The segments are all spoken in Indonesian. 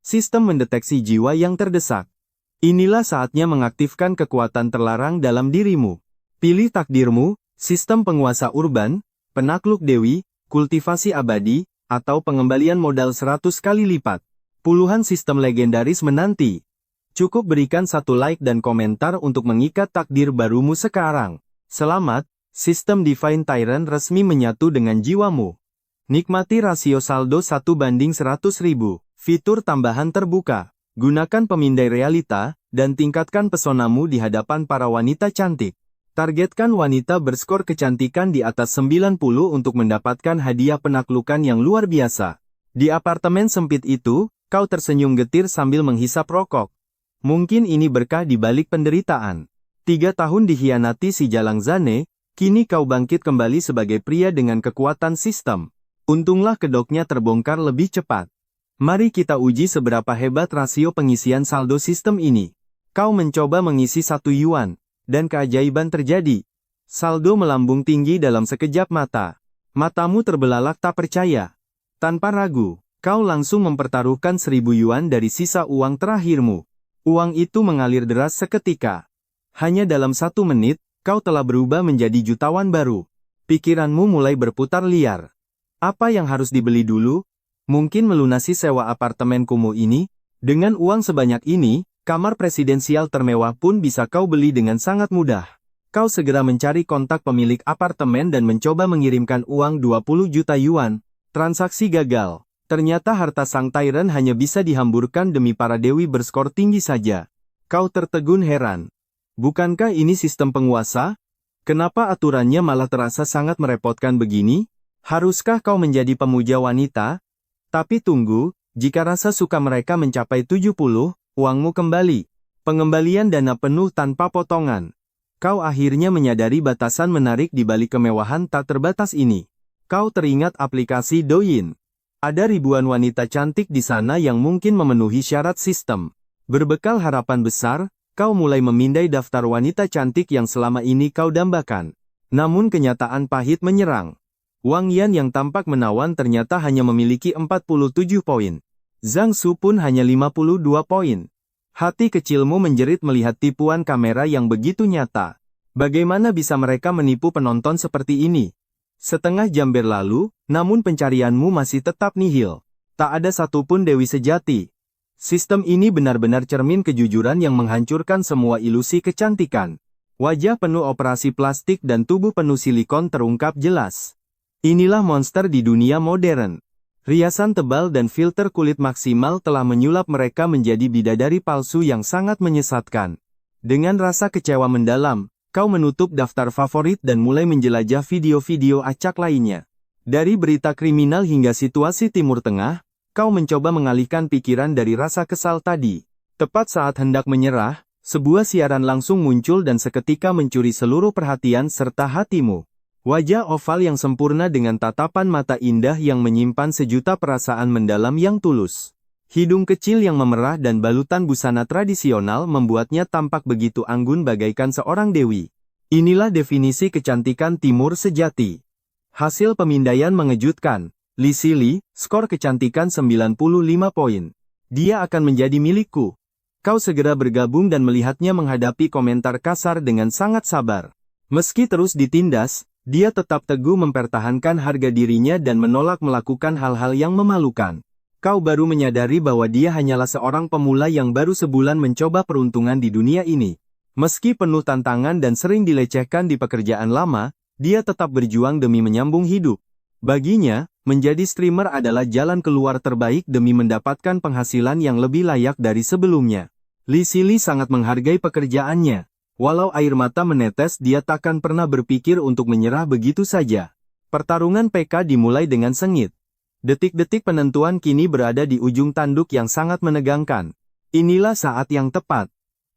Sistem mendeteksi jiwa yang terdesak. Inilah saatnya mengaktifkan kekuatan terlarang dalam dirimu. Pilih takdirmu, sistem penguasa urban, penakluk dewi, kultivasi abadi, atau pengembalian modal 100 kali lipat. Puluhan sistem legendaris menanti. Cukup berikan satu like dan komentar untuk mengikat takdir barumu sekarang. Selamat, sistem Divine Tyrant resmi menyatu dengan jiwamu. Nikmati rasio saldo 1:100.000, fitur tambahan terbuka. Gunakan pemindai realita, dan tingkatkan pesonamu di hadapan para wanita cantik. Targetkan wanita berskor kecantikan di atas 90 untuk mendapatkan hadiah penaklukan yang luar biasa. Di apartemen sempit itu, kau tersenyum getir sambil menghisap rokok. Mungkin ini berkah di balik penderitaan. 3 tahun dikhianati si Jalang Zane, kini kau bangkit kembali sebagai pria dengan kekuatan sistem. Untunglah kedoknya terbongkar lebih cepat. Mari kita uji seberapa hebat rasio pengisian saldo sistem ini. Kau mencoba mengisi 1 yuan, dan keajaiban terjadi. Saldo melambung tinggi dalam sekejap mata. Matamu terbelalak tak percaya. Tanpa ragu, kau langsung mempertaruhkan 1.000 yuan dari sisa uang terakhirmu. Uang itu mengalir deras seketika. Hanya dalam 1 menit, kau telah berubah menjadi jutawan baru. Pikiranmu mulai berputar liar. Apa yang harus dibeli dulu? Mungkin melunasi sewa apartemen kumuh ini? Dengan uang sebanyak ini, kamar presidensial termewah pun bisa kau beli dengan sangat mudah. Kau segera mencari kontak pemilik apartemen dan mencoba mengirimkan uang 20 juta yuan. Transaksi gagal. Ternyata harta sang Tyrant hanya bisa dihamburkan demi para dewi berskor tinggi saja. Kau tertegun heran. Bukankah ini sistem penguasa? Kenapa aturannya malah terasa sangat merepotkan begini? Haruskah kau menjadi pemuja wanita? Tapi tunggu, jika rasa suka mereka mencapai 70, uangmu kembali. Pengembalian dana penuh tanpa potongan. Kau akhirnya menyadari batasan menarik di balik kemewahan tak terbatas ini. Kau teringat aplikasi Douyin. Ada ribuan wanita cantik di sana yang mungkin memenuhi syarat sistem. Berbekal harapan besar, kau mulai memindai daftar wanita cantik yang selama ini kau dambakan. Namun kenyataan pahit menyerang. Wang Yan yang tampak menawan ternyata hanya memiliki 47 poin. Zhang Su pun hanya 52 poin. Hati kecilmu menjerit melihat tipuan kamera yang begitu nyata. Bagaimana bisa mereka menipu penonton seperti ini? Setengah jam berlalu, namun pencarianmu masih tetap nihil. Tak ada satupun dewi sejati. Sistem ini benar-benar cermin kejujuran yang menghancurkan semua ilusi kecantikan. Wajah penuh operasi plastik dan tubuh penuh silikon terungkap jelas. Inilah monster di dunia modern. Riasan tebal dan filter kulit maksimal telah menyulap mereka menjadi bidadari palsu yang sangat menyesatkan. Dengan rasa kecewa mendalam, kau menutup daftar favorit dan mulai menjelajah video-video acak lainnya. Dari berita kriminal hingga situasi Timur Tengah, kau mencoba mengalihkan pikiran dari rasa kesal tadi. Tepat saat hendak menyerah, sebuah siaran langsung muncul dan seketika mencuri seluruh perhatian serta hatimu. Wajah oval yang sempurna dengan tatapan mata indah yang menyimpan sejuta perasaan mendalam yang tulus. Hidung kecil yang memerah dan balutan busana tradisional membuatnya tampak begitu anggun bagaikan seorang dewi. Inilah definisi kecantikan timur sejati. Hasil pemindaian mengejutkan. Li Sili, skor kecantikan 95 poin. Dia akan menjadi milikku. Kau segera bergabung dan melihatnya menghadapi komentar kasar dengan sangat sabar. Meski terus ditindas, dia tetap teguh mempertahankan harga dirinya dan menolak melakukan hal-hal yang memalukan. Kau baru menyadari bahwa dia hanyalah seorang pemula yang baru sebulan mencoba peruntungan di dunia ini. Meski penuh tantangan dan sering dilecehkan di pekerjaan lama, dia tetap berjuang demi menyambung hidup. Baginya, menjadi streamer adalah jalan keluar terbaik demi mendapatkan penghasilan yang lebih layak dari sebelumnya. Li Sili sangat menghargai pekerjaannya. Walau air mata menetes, dia takkan pernah berpikir untuk menyerah begitu saja. Pertarungan PK dimulai dengan sengit. Detik-detik penentuan kini berada di ujung tanduk yang sangat menegangkan. Inilah saat yang tepat.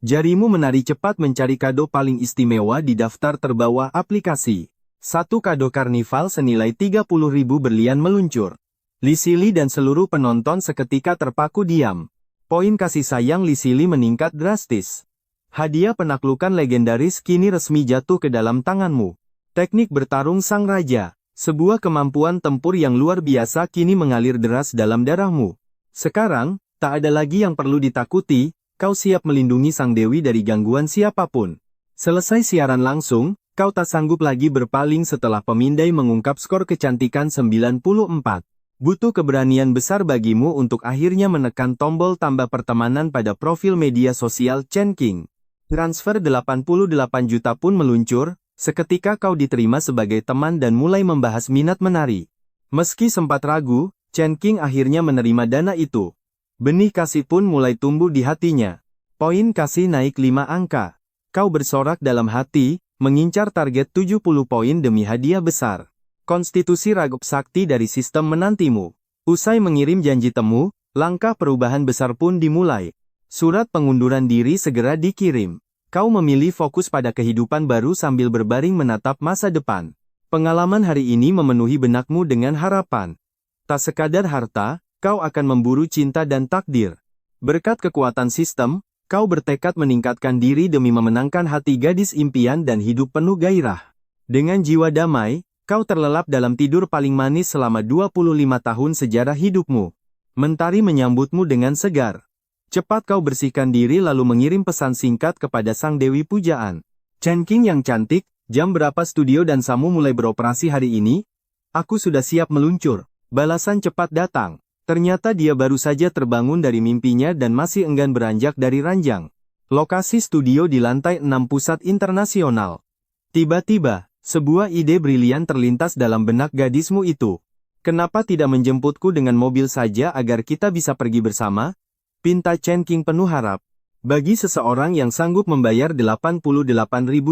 Jarimu menari cepat mencari kado paling istimewa di daftar terbawah aplikasi. Satu kado karnival senilai 30.000 berlian meluncur. Li Sili dan seluruh penonton seketika terpaku diam. Poin kasih sayang Li Sili meningkat drastis. Hadiah penaklukan legendaris kini resmi jatuh ke dalam tanganmu. Teknik bertarung sang raja, sebuah kemampuan tempur yang luar biasa kini mengalir deras dalam darahmu. Sekarang, Tak ada lagi yang perlu ditakuti, kau siap melindungi sang dewi dari gangguan siapapun. Selesai siaran langsung, kau tak sanggup lagi berpaling setelah pemindai mengungkap skor kecantikan 94. Butuh keberanian besar bagimu untuk akhirnya menekan tombol tambah pertemanan pada profil media sosial Chen King. Transfer 88 juta pun meluncur, seketika kau diterima sebagai teman dan mulai membahas minat menari. Meski sempat ragu, Chen King akhirnya menerima dana itu. Benih kasih pun mulai tumbuh di hatinya. Poin kasih naik 5 angka. Kau bersorak dalam hati, mengincar target 70 poin demi hadiah besar. Konstitusi ragop sakti dari sistem menantimu. Usai mengirim janji temu, langkah perubahan besar pun dimulai. Surat pengunduran diri segera dikirim. Kau memilih fokus pada kehidupan baru sambil berbaring menatap masa depan. Pengalaman hari ini memenuhi benakmu dengan harapan. Tak sekadar harta, kau akan memburu cinta dan takdir. Berkat kekuatan sistem, kau bertekad meningkatkan diri demi memenangkan hati gadis impian dan hidup penuh gairah. Dengan jiwa damai, kau terlelap dalam tidur paling manis selama 25 tahun sejarah hidupmu. Mentari menyambutmu dengan segar. Cepat kau bersihkan diri lalu mengirim pesan singkat kepada sang dewi pujaan. Chen King yang cantik, jam berapa studio dan Samu mulai beroperasi hari ini? Aku sudah siap meluncur. Balasan cepat datang. Ternyata dia baru saja terbangun dari mimpinya dan masih enggan beranjak dari ranjang. Lokasi studio di lantai 6 pusat internasional. Tiba-tiba, sebuah ide brilian terlintas dalam benak gadismu itu. Kenapa tidak menjemputku dengan mobil saja agar kita bisa pergi bersama? Pinta Chen King penuh harap. Bagi seseorang yang sanggup membayar 88.000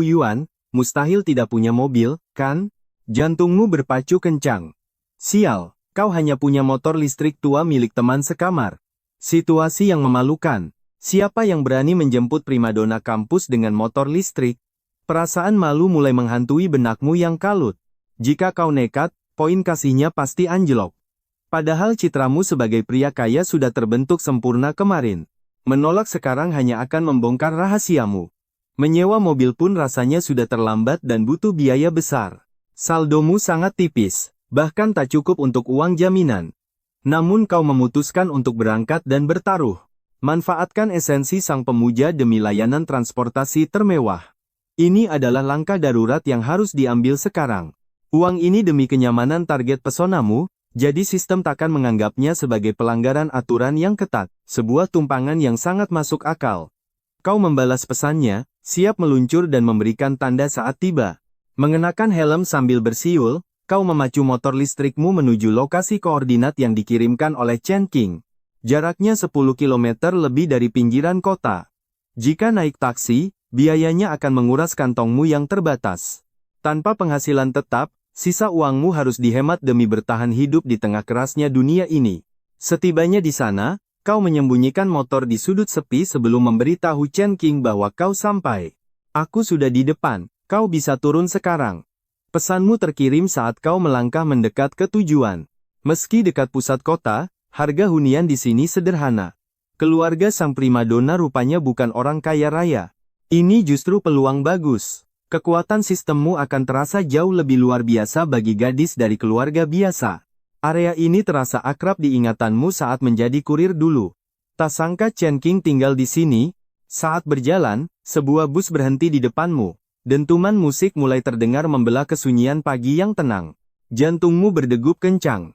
yuan, mustahil tidak punya mobil, kan? Jantungmu berpacu kencang. Sial, kau hanya punya motor listrik tua milik teman sekamar. Situasi yang memalukan. Siapa yang berani menjemput primadona kampus dengan motor listrik? Perasaan malu mulai menghantui benakmu yang kalut. Jika kau nekat, poin kasihnya pasti anjlok. Padahal citramu sebagai pria kaya sudah terbentuk sempurna kemarin. Menolak sekarang hanya akan membongkar rahasiamu. Menyewa mobil pun rasanya sudah terlambat dan butuh biaya besar. Saldomu sangat tipis, bahkan tak cukup untuk uang jaminan. Namun kau memutuskan untuk berangkat dan bertaruh. Manfaatkan esensi sang pemuja demi layanan transportasi termewah. Ini adalah langkah darurat yang harus diambil sekarang. Uang ini demi kenyamanan target pesonamu, jadi sistem takkan menganggapnya sebagai pelanggaran aturan yang ketat, sebuah tumpangan yang sangat masuk akal. Kau membalas pesannya, siap meluncur dan memberikan tanda saat tiba. Mengenakan helm sambil bersiul, kau memacu motor listrikmu menuju lokasi koordinat yang dikirimkan oleh Chen King. Jaraknya 10 km lebih dari pinggiran kota. Jika naik taksi, biayanya akan menguras kantongmu yang terbatas. Tanpa penghasilan tetap, sisa uangmu harus dihemat demi bertahan hidup di tengah kerasnya dunia ini. Setibanya di sana, kau menyembunyikan motor di sudut sepi sebelum memberitahu Chen King bahwa kau sampai. Aku sudah di depan, kau bisa turun sekarang. Pesanmu terkirim saat kau melangkah mendekat ke tujuan. Meski dekat pusat kota, harga hunian di sini sederhana. Keluarga sang primadona rupanya bukan orang kaya raya. Ini justru peluang bagus. Kekuatan sistemmu akan terasa jauh lebih luar biasa bagi gadis dari keluarga biasa. Area ini terasa akrab di ingatanmu saat menjadi kurir dulu. Tak sangka Chen King tinggal di sini. Saat berjalan, sebuah bus berhenti di depanmu. Dentuman musik mulai terdengar membelah kesunyian pagi yang tenang. Jantungmu berdegup kencang.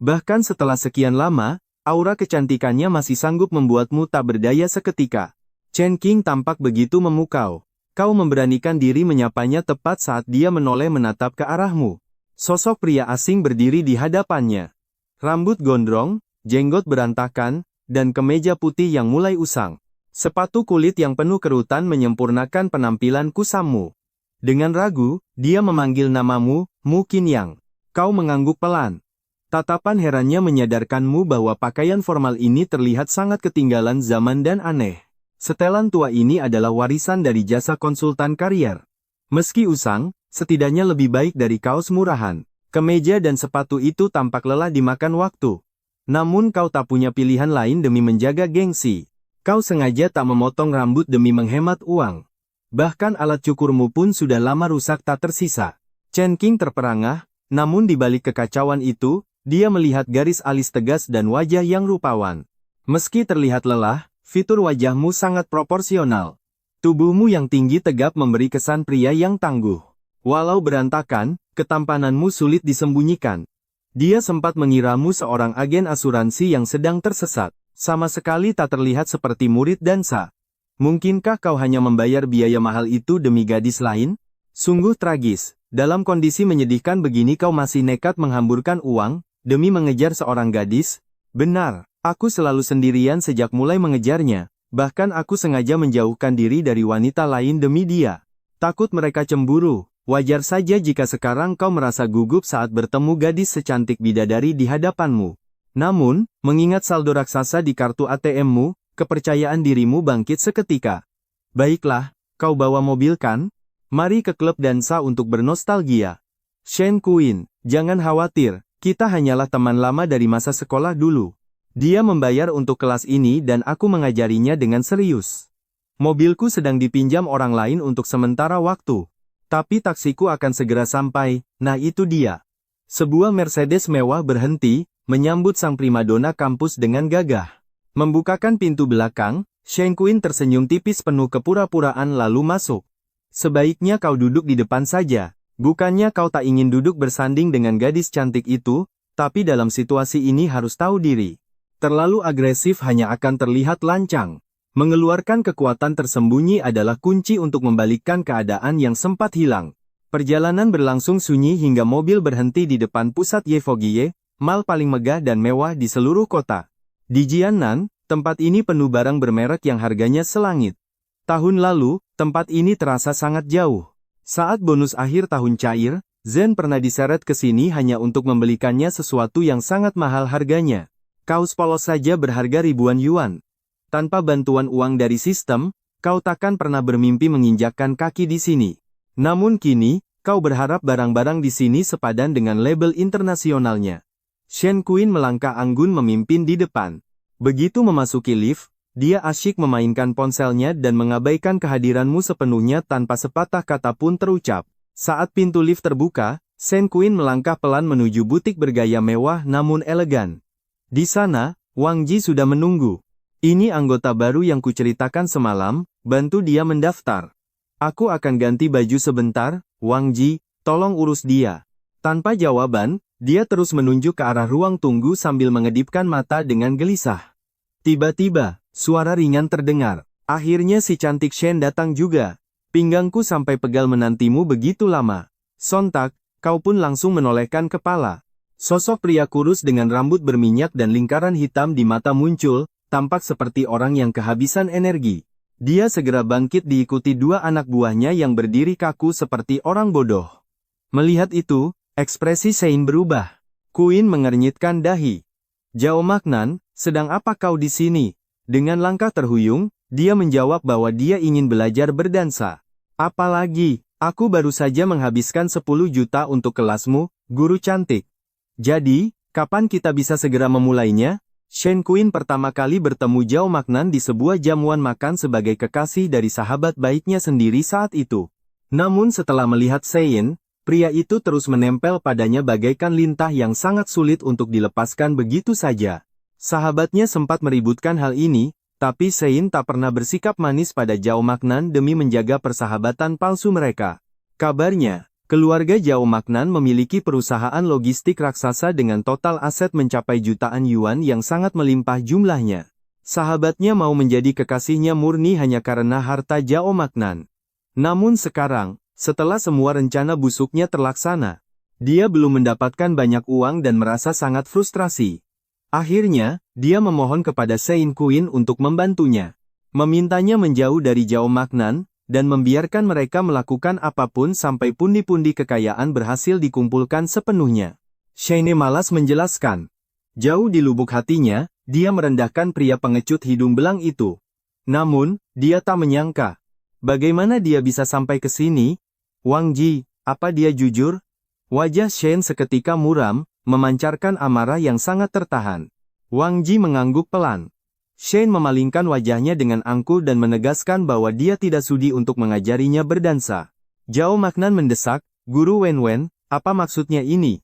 Bahkan setelah sekian lama, aura kecantikannya masih sanggup membuatmu tak berdaya seketika. Chen King tampak begitu memukau. Kau memberanikan diri menyapanya tepat saat dia menoleh menatap ke arahmu. Sosok pria asing berdiri di hadapannya. Rambut gondrong, jenggot berantakan, dan kemeja putih yang mulai usang. Sepatu kulit yang penuh kerutan menyempurnakan penampilan kusammu. Dengan ragu, dia memanggil namamu, Mu Qinyang. Kau mengangguk pelan. Tatapan herannya menyadarkanmu bahwa pakaian formal ini terlihat sangat ketinggalan zaman dan aneh. Setelan tua ini adalah warisan dari jasa konsultan karier. Meski usang, setidaknya lebih baik dari kaos murahan. Kemeja dan sepatu itu tampak lelah dimakan waktu. Namun kau tak punya pilihan lain demi menjaga gengsi. Kau sengaja tak memotong rambut demi menghemat uang. Bahkan alat cukurmu pun sudah lama rusak tak tersisa. Chen King terperangah, namun di balik kekacauan itu, dia melihat garis alis tegas dan wajah yang rupawan. Meski terlihat lelah, fitur wajahmu sangat proporsional. Tubuhmu yang tinggi tegap memberi kesan pria yang tangguh. Walau berantakan, ketampananmu sulit disembunyikan. Dia sempat mengiramu seorang agen asuransi yang sedang tersesat. Sama sekali tak terlihat seperti murid dansa. Mungkinkah kau hanya membayar biaya mahal itu demi gadis lain? Sungguh tragis, dalam kondisi menyedihkan begini kau masih nekat menghamburkan uang, demi mengejar seorang gadis? Benar, aku selalu sendirian sejak mulai mengejarnya, bahkan aku sengaja menjauhkan diri dari wanita lain demi dia. Takut mereka cemburu. Wajar saja jika sekarang kau merasa gugup saat bertemu gadis secantik bidadari di hadapanmu. Namun, mengingat saldo raksasa di kartu ATM-mu, kepercayaan dirimu bangkit seketika. Baiklah, kau bawa mobil kan? Mari ke klub dansa untuk bernostalgia. Shen Kuin, jangan khawatir, kita hanyalah teman lama dari masa sekolah dulu. Dia membayar untuk kelas ini dan aku mengajarinya dengan serius. Mobilku sedang dipinjam orang lain untuk sementara waktu. Tapi taksiku akan segera sampai, nah itu dia. Sebuah Mercedes mewah berhenti, menyambut sang primadona kampus dengan gagah. Membukakan pintu belakang, Shen Kuin tersenyum tipis penuh kepura-puraan lalu masuk. Sebaiknya kau duduk di depan saja. Bukannya kau tak ingin duduk bersanding dengan gadis cantik itu, tapi dalam situasi ini harus tahu diri. Terlalu agresif hanya akan terlihat lancang. Mengeluarkan kekuatan tersembunyi adalah kunci untuk membalikkan keadaan yang sempat hilang. Perjalanan berlangsung sunyi hingga mobil berhenti di depan pusat Yefogie, mal paling megah dan mewah di seluruh kota. Di Jiannan, tempat ini penuh barang bermerek yang harganya selangit. Tahun lalu, tempat ini terasa sangat jauh. Saat bonus akhir tahun cair, Zen pernah diseret ke sini hanya untuk membelikannya sesuatu yang sangat mahal harganya. Kaos polos saja berharga ribuan yuan. Tanpa bantuan uang dari sistem, kau takkan pernah bermimpi menginjakkan kaki di sini. Namun kini, kau berharap barang-barang di sini sepadan dengan label internasionalnya. Shen Kuin melangkah anggun memimpin di depan. Begitu memasuki lift, dia asyik memainkan ponselnya dan mengabaikan kehadiranmu sepenuhnya tanpa sepatah kata pun terucap. Saat pintu lift terbuka, Shen Kuin melangkah pelan menuju butik bergaya mewah namun elegan. Di sana, Wang Ji sudah menunggu. Ini anggota baru yang kuceritakan semalam, bantu dia mendaftar. Aku akan ganti baju sebentar, Wang Ji, tolong urus dia. Tanpa jawaban, dia terus menunjuk ke arah ruang tunggu sambil mengedipkan mata dengan gelisah. Tiba-tiba, suara ringan terdengar. Akhirnya si cantik Shen datang juga. Pinggangku sampai pegal menantimu begitu lama. Sontak, kau pun langsung menolehkan kepala. Sosok pria kurus dengan rambut berminyak dan lingkaran hitam di mata muncul, tampak seperti orang yang kehabisan energi. Dia segera bangkit diikuti dua anak buahnya yang berdiri kaku seperti orang bodoh. Melihat itu, ekspresi Sein berubah. Kuin mengernyitkan dahi. Zhao Magnan, sedang apa kau di sini? Dengan langkah terhuyung, dia menjawab bahwa dia ingin belajar berdansa. Apalagi, aku baru saja menghabiskan 10 juta untuk kelasmu, guru cantik. Jadi, kapan kita bisa segera memulainya? Shen Kuin pertama kali bertemu Zhao Magnan di sebuah jamuan makan sebagai kekasih dari sahabat baiknya sendiri saat itu. Namun setelah melihat Sein, pria itu terus menempel padanya bagaikan lintah yang sangat sulit untuk dilepaskan begitu saja. Sahabatnya sempat meributkan hal ini, tapi Sein tak pernah bersikap manis pada Zhao Magnan demi menjaga persahabatan palsu mereka. Kabarnya, keluarga Zhao Magnan memiliki perusahaan logistik raksasa dengan total aset mencapai jutaan yuan yang sangat melimpah jumlahnya. Sahabatnya mau menjadi kekasihnya murni hanya karena harta Zhao Magnan. Namun sekarang, setelah semua rencana busuknya terlaksana, dia belum mendapatkan banyak uang dan merasa sangat frustrasi. Akhirnya, dia memohon kepada Sein Kuin untuk membantunya. Memintanya menjauh dari Zhao Magnan, dan membiarkan mereka melakukan apapun sampai pundi-pundi kekayaan berhasil dikumpulkan sepenuhnya. Shane malas menjelaskan. Jauh di lubuk hatinya, dia merendahkan pria pengecut hidung belang itu. Namun, dia tak menyangka. Bagaimana dia bisa sampai ke sini? Wang Ji, apa dia jujur? Wajah Shane seketika muram, memancarkan amarah yang sangat tertahan. Wang Ji mengangguk pelan. Shane memalingkan wajahnya dengan angkuh dan menegaskan bahwa dia tidak sudi untuk mengajarinya berdansa. Zhao Magnan mendesak, Guru Wenwen, apa maksudnya ini?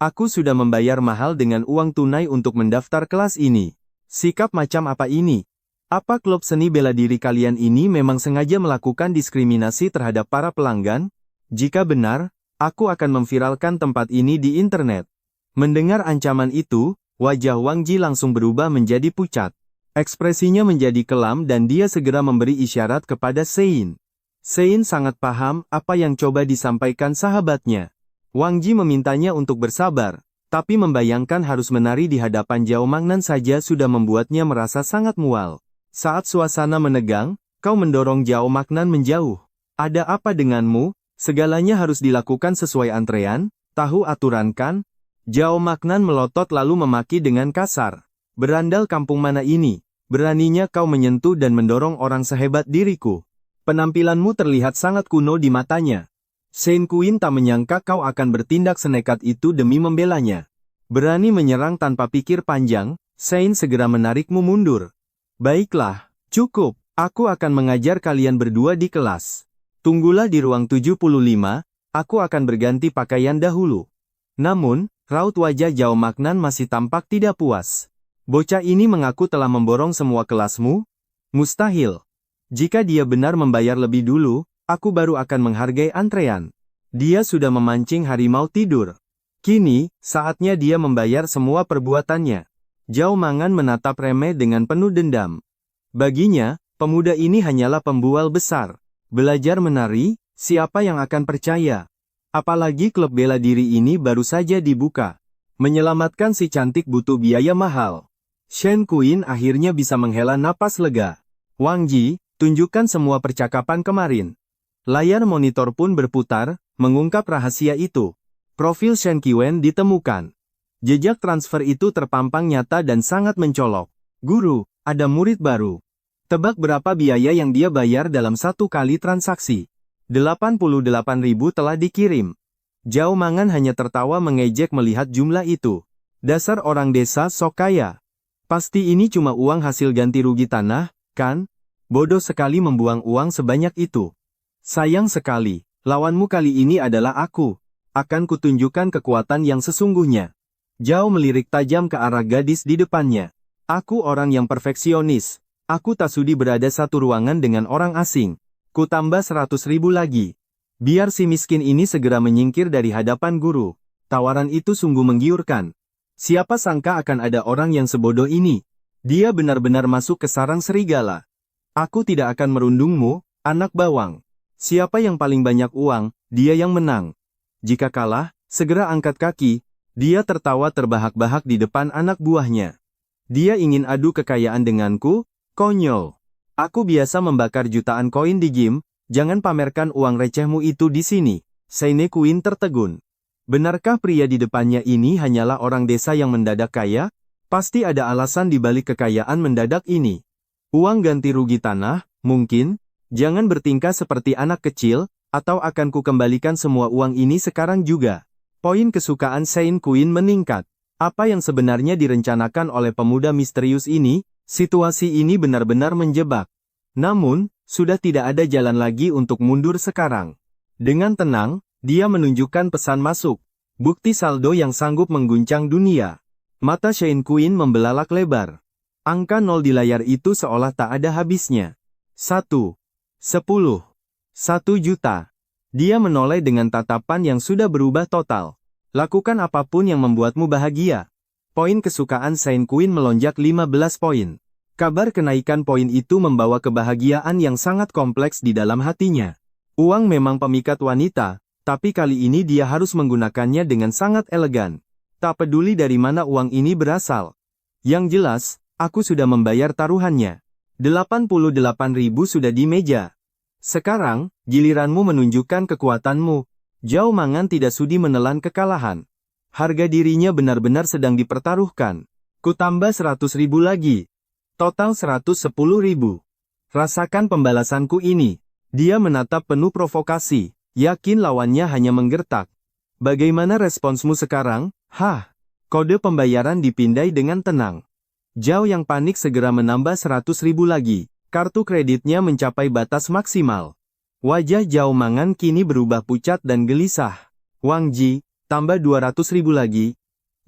Aku sudah membayar mahal dengan uang tunai untuk mendaftar kelas ini. Sikap macam apa ini? Apa klub seni bela diri kalian ini memang sengaja melakukan diskriminasi terhadap para pelanggan? Jika benar, aku akan memviralkan tempat ini di internet. Mendengar ancaman itu, wajah Wang Ji langsung berubah menjadi pucat. Ekspresinya menjadi kelam dan dia segera memberi isyarat kepada Sein. Sein sangat paham apa yang coba disampaikan sahabatnya. Wang Ji memintanya untuk bersabar, tapi membayangkan harus menari di hadapan Zhao Magnan saja sudah membuatnya merasa sangat mual. Saat suasana menegang, kau mendorong Zhao Magnan menjauh. Ada apa denganmu? Segalanya harus dilakukan sesuai antrean, tahu aturan kan? Zhao Magnan melotot lalu memaki dengan kasar. Berandal kampung mana ini? Beraninya kau menyentuh dan mendorong orang sehebat diriku. Penampilanmu terlihat sangat kuno di matanya. Sein Kuin tak menyangka kau akan bertindak senekat itu demi membelanya. Berani menyerang tanpa pikir panjang, Sein segera menarikmu mundur. Baiklah, cukup, aku akan mengajar kalian berdua di kelas. Tunggulah di ruang 75, aku akan berganti pakaian dahulu. Namun, raut wajah Zhao Magnan masih tampak tidak puas. Bocah ini mengaku telah memborong semua kelasmu? Mustahil. Jika dia benar membayar lebih dulu, aku baru akan menghargai antrean. Dia sudah memancing harimau tidur. Kini, saatnya dia membayar semua perbuatannya. Zhao Mangan menatap remeh dengan penuh dendam. Baginya, pemuda ini hanyalah pembual besar. Belajar menari, siapa yang akan percaya? Apalagi klub bela diri ini baru saja dibuka. Menyelamatkan si cantik butuh biaya mahal. Shen Kuin akhirnya bisa menghela napas lega. Wang Ji, tunjukkan semua percakapan kemarin. Layar monitor pun berputar, mengungkap rahasia itu. Profil Shen Qiwen ditemukan. Jejak transfer itu terpampang nyata dan sangat mencolok. Guru, ada murid baru. Tebak berapa biaya yang dia bayar dalam satu kali transaksi? 88.000 telah dikirim. Zhao Mangan hanya tertawa mengejek melihat jumlah itu. Dasar orang desa sok kaya. Pasti ini cuma uang hasil ganti rugi tanah, kan? Bodoh sekali membuang uang sebanyak itu. Sayang sekali, lawanmu kali ini adalah aku. Akan kutunjukkan kekuatan yang sesungguhnya. Zhao melirik tajam ke arah gadis di depannya. Aku orang yang perfeksionis. Aku tak sudi berada satu ruangan dengan orang asing. Ku tambah 100.000 lagi. Biar si miskin ini segera menyingkir dari hadapan guru. Tawaran itu sungguh menggiurkan. Siapa sangka akan ada orang yang sebodoh ini. Dia benar-benar masuk ke sarang serigala. Aku tidak akan merundungmu, anak bawang. Siapa yang paling banyak uang, dia yang menang. Jika kalah, segera angkat kaki. Dia tertawa terbahak-bahak di depan anak buahnya. Dia ingin adu kekayaan denganku? Konyol. Aku biasa membakar jutaan koin di game, jangan pamerkan uang recehmu itu di sini. Sein Kuin tertegun. Benarkah pria di depannya ini hanyalah orang desa yang mendadak kaya? Pasti ada alasan di balik kekayaan mendadak ini. Uang ganti rugi tanah, mungkin? Jangan bertingkah seperti anak kecil, atau akan ku kembalikan semua uang ini sekarang juga. Poin kesukaan Sein Kuin meningkat. Apa yang sebenarnya direncanakan oleh pemuda misterius ini? Situasi ini benar-benar menjebak. Namun, sudah tidak ada jalan lagi untuk mundur sekarang. Dengan tenang, dia menunjukkan pesan masuk. Bukti saldo yang sanggup mengguncang dunia. Mata Sein Kuin membelalak lebar. Angka 0 di layar itu seolah tak ada habisnya. 1. 10. 1 juta. Dia menoleh dengan tatapan yang sudah berubah total. Lakukan apapun yang membuatmu bahagia. Poin kesukaan Sein Kuin melonjak 15 poin. Kabar kenaikan poin itu membawa kebahagiaan yang sangat kompleks di dalam hatinya. Uang memang pemikat wanita, tapi kali ini dia harus menggunakannya dengan sangat elegan. Tak peduli dari mana uang ini berasal. Yang jelas, aku sudah membayar taruhannya. 88.000 sudah di meja. Sekarang, giliranmu menunjukkan kekuatanmu. Zhao Mangan tidak sudi menelan kekalahan. Harga dirinya benar-benar sedang dipertaruhkan. Ku tambah 100.000 lagi. Total 110.000. Rasakan pembalasanku ini. Dia menatap penuh provokasi. Yakin lawannya hanya menggertak. Bagaimana responsmu sekarang? Hah? Kode pembayaran dipindai dengan tenang. Zhao yang panik segera menambah 100.000 lagi. Kartu kreditnya mencapai batas maksimal. Wajah Zhao Mangan kini berubah pucat dan gelisah. Wang Ji, tambah 200.000 lagi.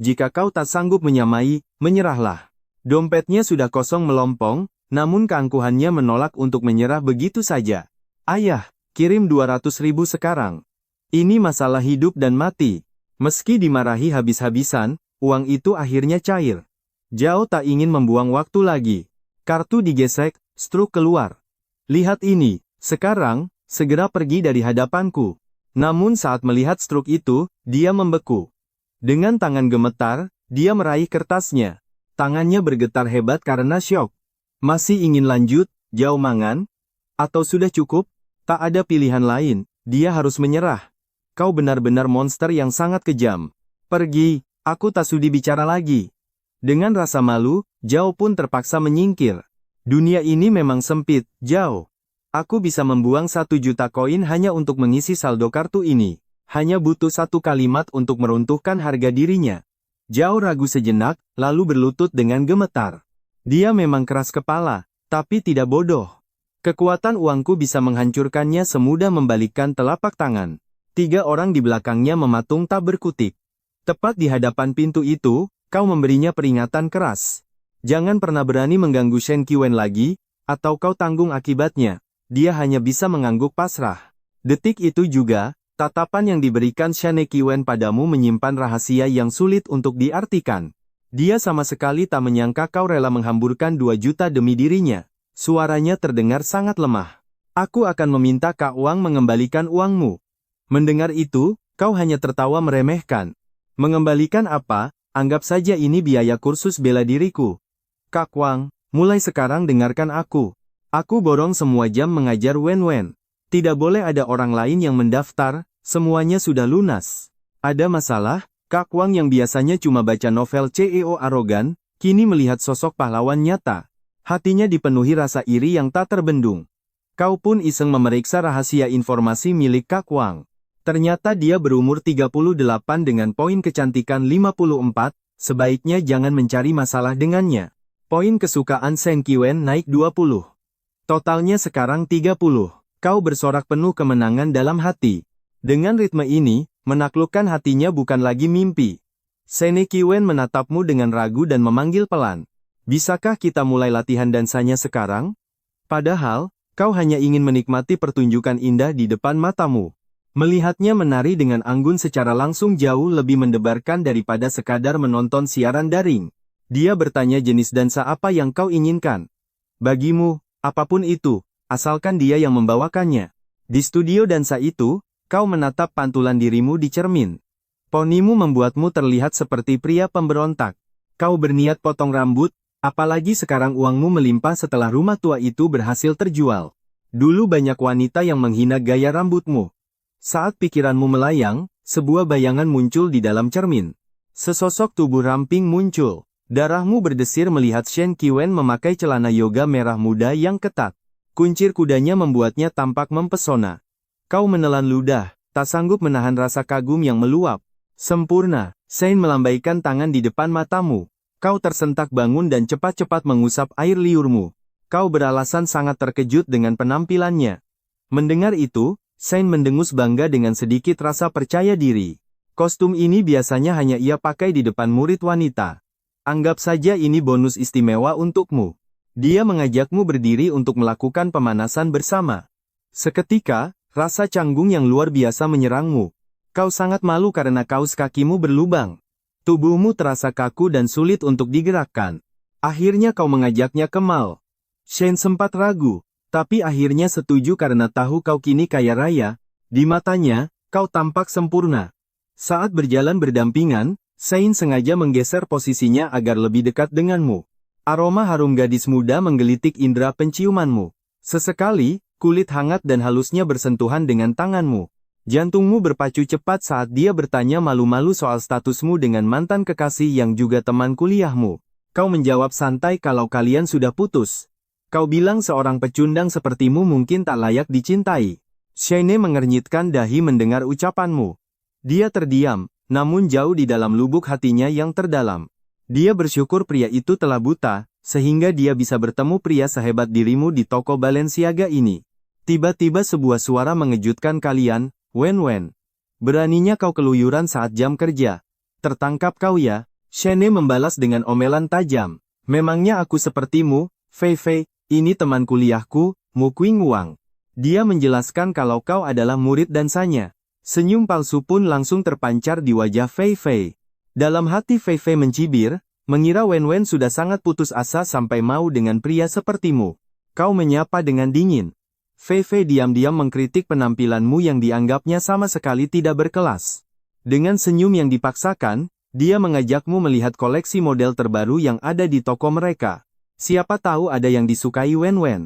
Jika kau tak sanggup menyamai, menyerahlah. Dompetnya sudah kosong melompong, namun keangkuhannya menolak untuk menyerah begitu saja. Ayah, kirim 200.000 sekarang. Ini masalah hidup dan mati. Meski dimarahi habis-habisan, uang itu akhirnya cair. Zhao tak ingin membuang waktu lagi. Kartu digesek, struk keluar. Lihat ini, sekarang, segera pergi dari hadapanku. Namun saat melihat struk itu, dia membeku. Dengan tangan gemetar, dia meraih kertasnya. Tangannya bergetar hebat karena syok. Masih ingin lanjut, Zhao Mangan? Atau sudah cukup? Tak ada pilihan lain, dia harus menyerah. Kau benar-benar monster yang sangat kejam. Pergi, aku tak sudi bicara lagi. Dengan rasa malu, Zhao pun terpaksa menyingkir. Dunia ini memang sempit, Zhao. Aku bisa membuang 1 juta koin hanya untuk mengisi saldo kartu ini. Hanya butuh 1 kalimat untuk meruntuhkan harga dirinya. Zhao ragu sejenak, lalu berlutut dengan gemetar. Dia memang keras kepala, tapi tidak bodoh. Kekuatan uangku bisa menghancurkannya semudah membalikkan telapak tangan. 3 orang di belakangnya mematung tak berkutik. Tepat di hadapan pintu itu, kau memberinya peringatan keras. Jangan pernah berani mengganggu Shen Qiwen lagi, atau kau tanggung akibatnya. Dia hanya bisa mengangguk pasrah. Detik itu juga, tatapan yang diberikan Shen Qiwen padamu menyimpan rahasia yang sulit untuk diartikan. Dia sama sekali tak menyangka kau rela menghamburkan 2 juta demi dirinya. Suaranya terdengar sangat lemah. Aku akan meminta Kak Wang mengembalikan uangmu. Mendengar itu, kau hanya tertawa meremehkan. Mengembalikan apa? Anggap saja ini biaya kursus bela diriku. Kak Wang, mulai sekarang dengarkan aku. Aku borong semua jam mengajar Wen Wen. Tidak boleh ada orang lain yang mendaftar, semuanya sudah lunas. Ada masalah? Kak Wang yang biasanya cuma baca novel CEO arogan, kini melihat sosok pahlawan nyata. Hatinya dipenuhi rasa iri yang tak terbendung. Kau pun iseng memeriksa rahasia informasi milik Kak Wang. Ternyata dia berumur 38 dengan poin kecantikan 54, sebaiknya jangan mencari masalah dengannya. Poin kesukaan Shen Qiwen naik 20. Totalnya sekarang 30. Kau bersorak penuh kemenangan dalam hati. Dengan ritme ini, menaklukkan hatinya bukan lagi mimpi. Shen Qiwen menatapmu dengan ragu dan memanggil pelan. Bisakah kita mulai latihan dansanya sekarang? Padahal, kau hanya ingin menikmati pertunjukan indah di depan matamu. Melihatnya menari dengan anggun secara langsung jauh lebih mendebarkan daripada sekadar menonton siaran daring. Dia bertanya jenis dansa apa yang kau inginkan. Bagimu, apapun itu, asalkan dia yang membawakannya. Di studio dansa itu, kau menatap pantulan dirimu di cermin. Ponimu membuatmu terlihat seperti pria pemberontak. Kau berniat potong rambut, apalagi sekarang uangmu melimpah setelah rumah tua itu berhasil terjual. Dulu banyak wanita yang menghina gaya rambutmu. Saat pikiranmu melayang, sebuah bayangan muncul di dalam cermin. Sesosok tubuh ramping muncul. Darahmu berdesir melihat Shen Qiwen memakai celana yoga merah muda yang ketat. Kuncir kudanya membuatnya tampak mempesona. Kau menelan ludah, tak sanggup menahan rasa kagum yang meluap. Sempurna, Shen melambaikan tangan di depan matamu. Kau tersentak bangun dan cepat-cepat mengusap air liurmu. Kau beralasan sangat terkejut dengan penampilannya. Mendengar itu, Shen mendengus bangga dengan sedikit rasa percaya diri. Kostum ini biasanya hanya ia pakai di depan murid wanita. Anggap saja ini bonus istimewa untukmu. Dia mengajakmu berdiri untuk melakukan pemanasan bersama. Seketika, rasa canggung yang luar biasa menyerangmu. Kau sangat malu karena kaus kakimu berlubang. Tubuhmu terasa kaku dan sulit untuk digerakkan. Akhirnya kau mengajaknya ke mall. Shen sempat ragu, tapi akhirnya setuju karena tahu kau kini kaya raya. Di matanya, kau tampak sempurna. Saat berjalan berdampingan, Shen sengaja menggeser posisinya agar lebih dekat denganmu. Aroma harum gadis muda menggelitik indera penciumanmu. Sesekali, kulit hangat dan halusnya bersentuhan dengan tanganmu. Jantungmu berpacu cepat saat dia bertanya malu-malu soal statusmu dengan mantan kekasih yang juga teman kuliahmu. Kau menjawab santai kalau kalian sudah putus. Kau bilang seorang pecundang sepertimu mungkin tak layak dicintai. Shane mengernyitkan dahi mendengar ucapanmu. Dia terdiam, namun jauh di dalam lubuk hatinya yang terdalam. Dia bersyukur pria itu telah buta, sehingga dia bisa bertemu pria sehebat dirimu di toko Balenciaga ini. Tiba-tiba sebuah suara mengejutkan kalian, Wen Wen. Beraninya kau keluyuran saat jam kerja. Tertangkap kau ya, Shane membalas dengan omelan tajam. Memangnya aku sepertimu, Fei Fei, ini teman kuliahku, Mu Qingwang. Dia menjelaskan kalau kau adalah murid dansanya. Senyum palsu pun langsung terpancar di wajah Fei Fei. Dalam hati Fei Fei mencibir, mengira Wen Wen sudah sangat putus asa sampai mau dengan pria sepertimu. Kau menyapa dengan dingin. Fei Fei diam-diam mengkritik penampilanmu yang dianggapnya sama sekali tidak berkelas. Dengan senyum yang dipaksakan, dia mengajakmu melihat koleksi model terbaru yang ada di toko mereka. Siapa tahu ada yang disukai Wen Wen.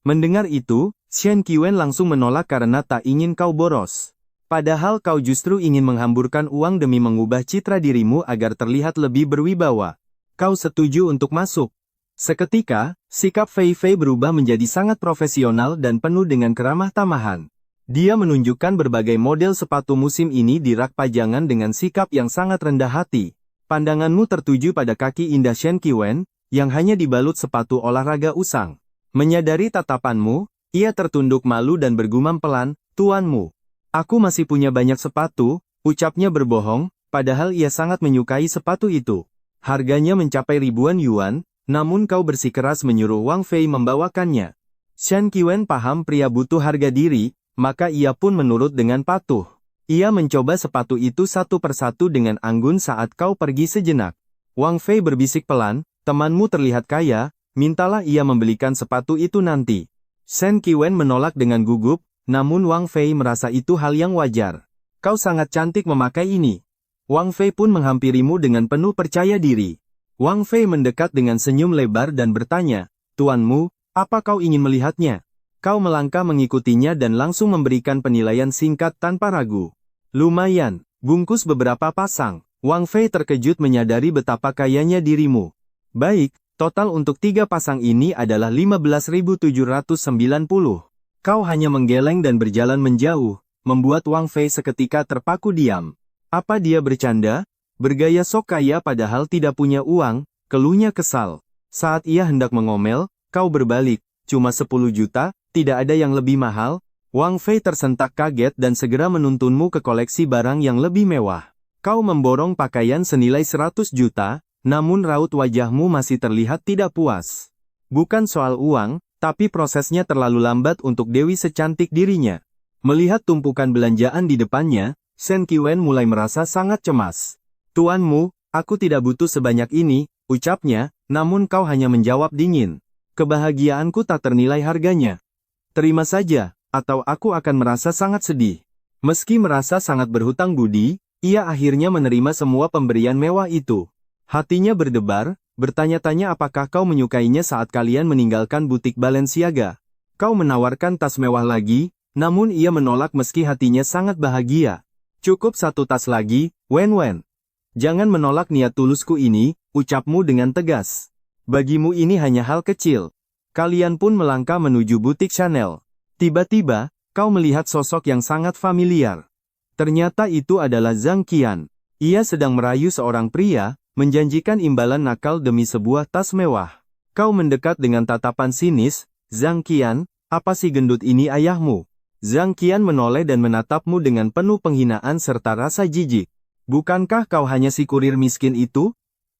Mendengar itu, Shen Qiwen langsung menolak karena tak ingin kau boros. Padahal kau justru ingin menghamburkan uang demi mengubah citra dirimu agar terlihat lebih berwibawa. Kau setuju untuk masuk. Seketika, sikap Fei Fei berubah menjadi sangat profesional dan penuh dengan keramah tamahan. Dia menunjukkan berbagai model sepatu musim ini di rak pajangan dengan sikap yang sangat rendah hati. Pandanganmu tertuju pada kaki indah Shen Qiwen, yang hanya dibalut sepatu olahraga usang. Menyadari tatapanmu, ia tertunduk malu dan bergumam pelan, "Tuanmu. Aku masih punya banyak sepatu," ucapnya berbohong, padahal ia sangat menyukai sepatu itu. Harganya mencapai ribuan yuan, namun kau bersikeras menyuruh Wang Fei membawakannya. Shen Qiwen paham pria butuh harga diri, maka ia pun menurut dengan patuh. Ia mencoba sepatu itu satu persatu dengan anggun saat kau pergi sejenak. Wang Fei berbisik pelan, "Temanmu terlihat kaya, mintalah ia membelikan sepatu itu nanti." Shen Qiwen menolak dengan gugup, namun Wang Fei merasa itu hal yang wajar. "Kau sangat cantik memakai ini." Wang Fei pun menghampirimu dengan penuh percaya diri. Wang Fei mendekat dengan senyum lebar dan bertanya, "Tuanmu, apa kau ingin melihatnya?" Kau melangkah mengikutinya dan langsung memberikan penilaian singkat tanpa ragu. "Lumayan, bungkus beberapa pasang." Wang Fei terkejut menyadari betapa kayanya dirimu. "Baik, total untuk 3 pasang ini adalah 15.790. Kau hanya menggeleng dan berjalan menjauh, membuat Wang Fei seketika terpaku diam. Apa dia bercanda? Bergaya sok kaya padahal tidak punya uang, keluhnya kesal. Saat ia hendak mengomel, kau berbalik, "Cuma 10 juta, tidak ada yang lebih mahal?" Wang Fei tersentak kaget dan segera menuntunmu ke koleksi barang yang lebih mewah. Kau memborong pakaian senilai 100 juta, namun raut wajahmu masih terlihat tidak puas. Bukan soal uang, tapi prosesnya terlalu lambat untuk Dewi secantik dirinya. Melihat tumpukan belanjaan di depannya, Shen Qiwen mulai merasa sangat cemas. "Tuanmu, aku tidak butuh sebanyak ini," ucapnya, namun kau hanya menjawab dingin. "Kebahagiaanku tak ternilai harganya. Terima saja, atau aku akan merasa sangat sedih." Meski merasa sangat berhutang budi, ia akhirnya menerima semua pemberian mewah itu. Hatinya berdebar, bertanya-tanya apakah kau menyukainya saat kalian meninggalkan butik Balenciaga. Kau menawarkan tas mewah lagi, namun ia menolak meski hatinya sangat bahagia. "Cukup satu tas lagi, Wen Wen. Jangan menolak niat tulusku ini," ucapmu dengan tegas. "Bagimu ini hanya hal kecil." Kalian pun melangkah menuju butik Chanel. Tiba-tiba, kau melihat sosok yang sangat familiar. Ternyata itu adalah Zhang Qian. Ia sedang merayu seorang pria, menjanjikan imbalan nakal demi sebuah tas mewah. Kau mendekat dengan tatapan sinis, "Zhang Qian, apa si gendut ini ayahmu?" Zhang Qian menoleh dan menatapmu dengan penuh penghinaan serta rasa jijik. "Bukankah kau hanya si kurir miskin itu?"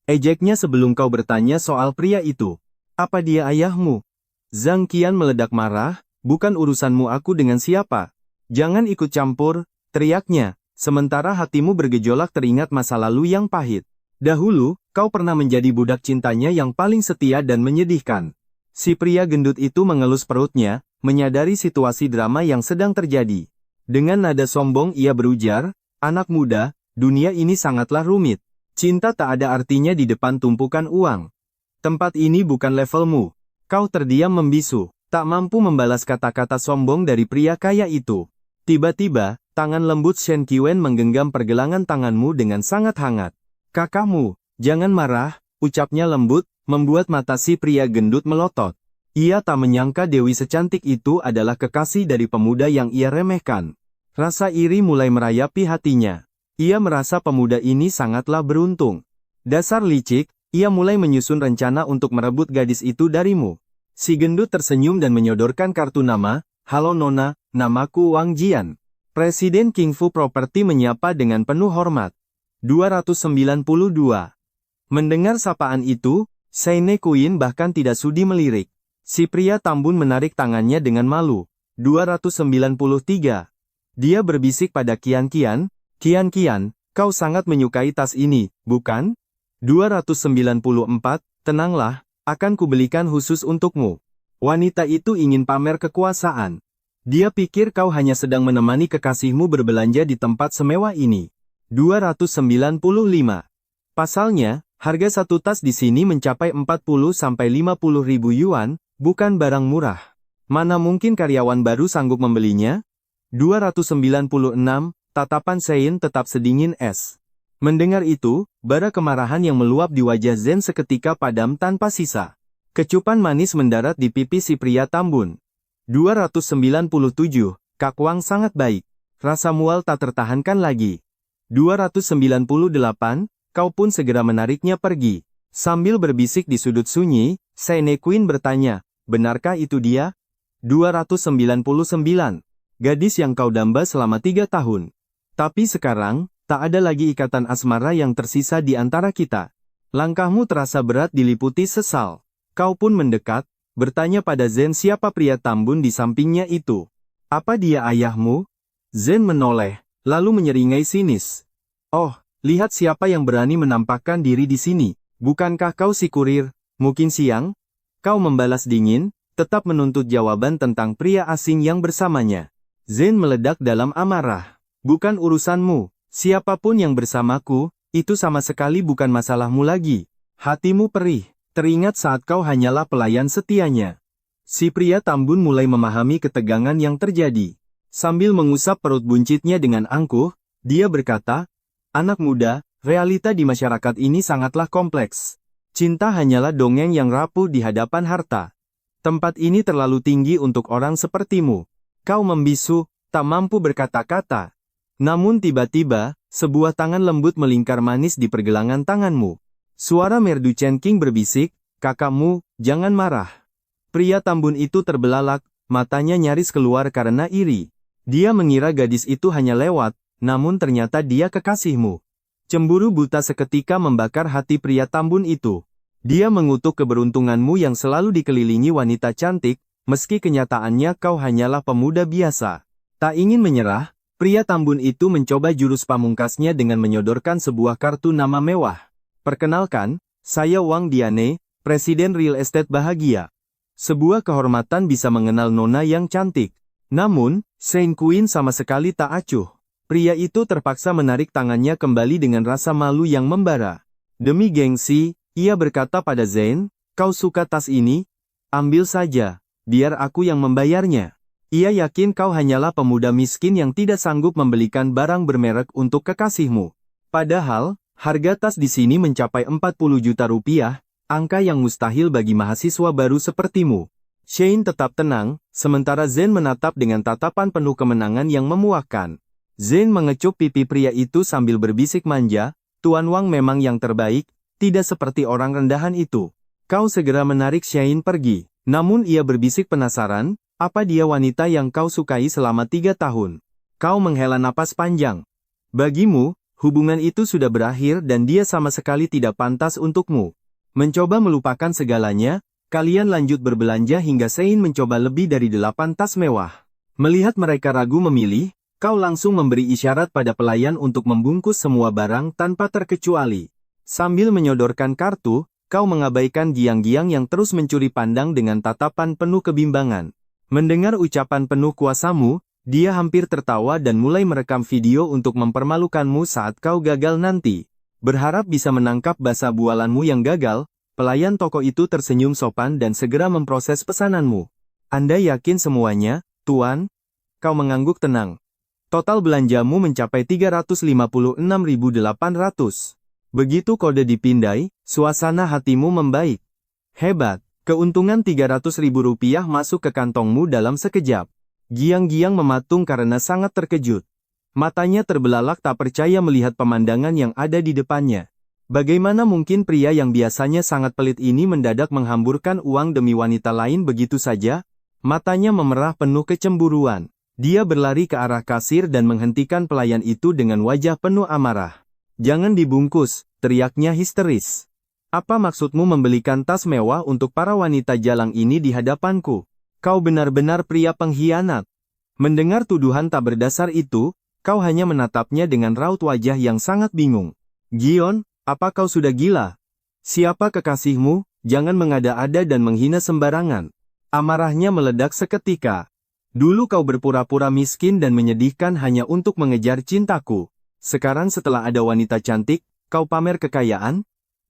ejeknya sebelum kau bertanya soal pria itu. "Apa dia ayahmu?" Zhang Qian meledak marah, "Bukan urusanmu aku dengan siapa. Jangan ikut campur," teriaknya, sementara hatimu bergejolak teringat masa lalu yang pahit. Dahulu, kau pernah menjadi budak cintanya yang paling setia dan menyedihkan. Si pria gendut itu mengelus perutnya, menyadari situasi drama yang sedang terjadi. Dengan nada sombong ia berujar, "Anak muda, dunia ini sangatlah rumit. Cinta tak ada artinya di depan tumpukan uang. Tempat ini bukan levelmu." Kau terdiam membisu, tak mampu membalas kata-kata sombong dari pria kaya itu. Tiba-tiba, tangan lembut Shen Qiwen menggenggam pergelangan tanganmu dengan sangat hangat. "Kakakmu, jangan marah," ucapnya lembut, membuat mata si pria gendut melotot. Ia tak menyangka Dewi secantik itu adalah kekasih dari pemuda yang ia remehkan. Rasa iri mulai merayapi hatinya. Ia merasa pemuda ini sangatlah beruntung. "Dasar licik," ia mulai menyusun rencana untuk merebut gadis itu darimu. Si gendut tersenyum dan menyodorkan kartu nama, "Halo Nona, namaku Wang Jian." Presiden Kingfu Property menyapa dengan penuh hormat. 292. Mendengar sapaan itu, Seine Queen bahkan tidak sudi melirik. Si pria tambun menarik tangannya dengan malu. 293. Dia berbisik pada Qian Qian, "Qian Qian, kau sangat menyukai tas ini, bukan?" 294, "Tenanglah, akan kubelikan khusus untukmu." Wanita itu ingin pamer kekuasaan. Dia pikir kau hanya sedang menemani kekasihmu berbelanja di tempat semewah ini. 295. Pasalnya, harga satu tas di sini mencapai 40-50 ribu yuan, bukan barang murah. Mana mungkin karyawan baru sanggup membelinya? 296, tatapan Sein tetap sedingin es. Mendengar itu, bara kemarahan yang meluap di wajah Zen seketika padam tanpa sisa. Kecupan manis mendarat di pipi si pria tambun. 297, Kak Wang sangat baik. Rasa mual tak tertahankan lagi. 298, kau pun segera menariknya pergi. Sambil berbisik di sudut sunyi, Seine Queen bertanya, benarkah itu dia? 299. Gadis yang kau damba selama 3 tahun. Tapi sekarang, tak ada lagi ikatan asmara yang tersisa di antara kita. Langkahmu terasa berat diliputi sesal. Kau pun mendekat, bertanya pada Zen siapa pria tambun di sampingnya itu. Apa dia ayahmu? Zen menoleh, lalu menyeringai sinis. Oh, lihat siapa yang berani menampakkan diri di sini. Bukankah kau si kurir, mungkin siang? Kau membalas dingin, tetap menuntut jawaban tentang pria asing yang bersamanya. Zen meledak dalam amarah. Bukan urusanmu, siapapun yang bersamaku, itu sama sekali bukan masalahmu lagi. Hatimu perih, teringat saat kau hanyalah pelayan setianya. Si pria tambun mulai memahami ketegangan yang terjadi. Sambil mengusap perut buncitnya dengan angkuh, dia berkata, anak muda, realita di masyarakat ini sangatlah kompleks. Cinta hanyalah dongeng yang rapuh di hadapan harta. Tempat ini terlalu tinggi untuk orang sepertimu. Kau membisu, tak mampu berkata-kata. Namun tiba-tiba, sebuah tangan lembut melingkar manis di pergelangan tanganmu. Suara merdu Chen Qing berbisik, kakakmu, jangan marah. Pria tambun itu terbelalak, matanya nyaris keluar karena iri. Dia mengira gadis itu hanya lewat, namun ternyata dia kekasihmu. Cemburu buta seketika membakar hati pria tambun itu. Dia mengutuk keberuntunganmu yang selalu dikelilingi wanita cantik, meski kenyataannya kau hanyalah pemuda biasa. Tak ingin menyerah, pria tambun itu mencoba jurus pamungkasnya dengan menyodorkan sebuah kartu nama mewah. Perkenalkan, saya Wang Diane, Presiden Real Estate Bahagia. Sebuah kehormatan bisa mengenal nona yang cantik. Namun, Seine Queen sama sekali tak acuh. Pria itu terpaksa menarik tangannya kembali dengan rasa malu yang membara. Demi gengsi, ia berkata pada Zen, kau suka tas ini? Ambil saja, biar aku yang membayarnya. Ia yakin kau hanyalah pemuda miskin yang tidak sanggup membelikan barang bermerek untuk kekasihmu. Padahal, harga tas di sini mencapai 40 juta rupiah, angka yang mustahil bagi mahasiswa baru sepertimu. Shane tetap tenang, sementara Zen menatap dengan tatapan penuh kemenangan yang memuakkan. Zen mengecup pipi pria itu sambil berbisik manja, Tuan Wang memang yang terbaik, tidak seperti orang rendahan itu. Kau segera menarik Shane pergi. Namun ia berbisik penasaran, apa dia wanita yang kau sukai selama 3 tahun? Kau menghela napas panjang. Bagimu, hubungan itu sudah berakhir dan dia sama sekali tidak pantas untukmu. Mencoba melupakan segalanya, kalian lanjut berbelanja hingga Sein mencoba lebih dari 8 tas mewah. Melihat mereka ragu memilih, kau langsung memberi isyarat pada pelayan untuk membungkus semua barang tanpa terkecuali. Sambil menyodorkan kartu, kau mengabaikan Giang-Giang yang terus mencuri pandang dengan tatapan penuh kebimbangan. Mendengar ucapan penuh kuasamu, dia hampir tertawa dan mulai merekam video untuk mempermalukanmu saat kau gagal nanti. Berharap bisa menangkap basa bualanmu yang gagal, pelayan toko itu tersenyum sopan dan segera memproses pesananmu. Anda yakin semuanya, Tuan? Kau mengangguk tenang. Total belanjamu mencapai 356.800. Begitu kode dipindai, suasana hatimu membaik. Hebat, keuntungan 300.000 rupiah masuk ke kantongmu dalam sekejap. Giang-Giang mematung karena sangat terkejut. Matanya terbelalak tak percaya melihat pemandangan yang ada di depannya. Bagaimana mungkin pria yang biasanya sangat pelit ini mendadak menghamburkan uang demi wanita lain begitu saja? Matanya memerah penuh kecemburuan. Dia berlari ke arah kasir dan menghentikan pelayan itu dengan wajah penuh amarah. Jangan dibungkus, teriaknya histeris. Apa maksudmu membelikan tas mewah untuk para wanita jalang ini di hadapanku? Kau benar-benar pria pengkhianat. Mendengar tuduhan tak berdasar itu, kau hanya menatapnya dengan raut wajah yang sangat bingung. Gion, apa kau sudah gila? Siapa kekasihmu? Jangan mengada-ada dan menghina sembarangan. Amarahnya meledak seketika. Dulu kau berpura-pura miskin dan menyedihkan hanya untuk mengejar cintaku. Sekarang setelah ada wanita cantik, kau pamer kekayaan?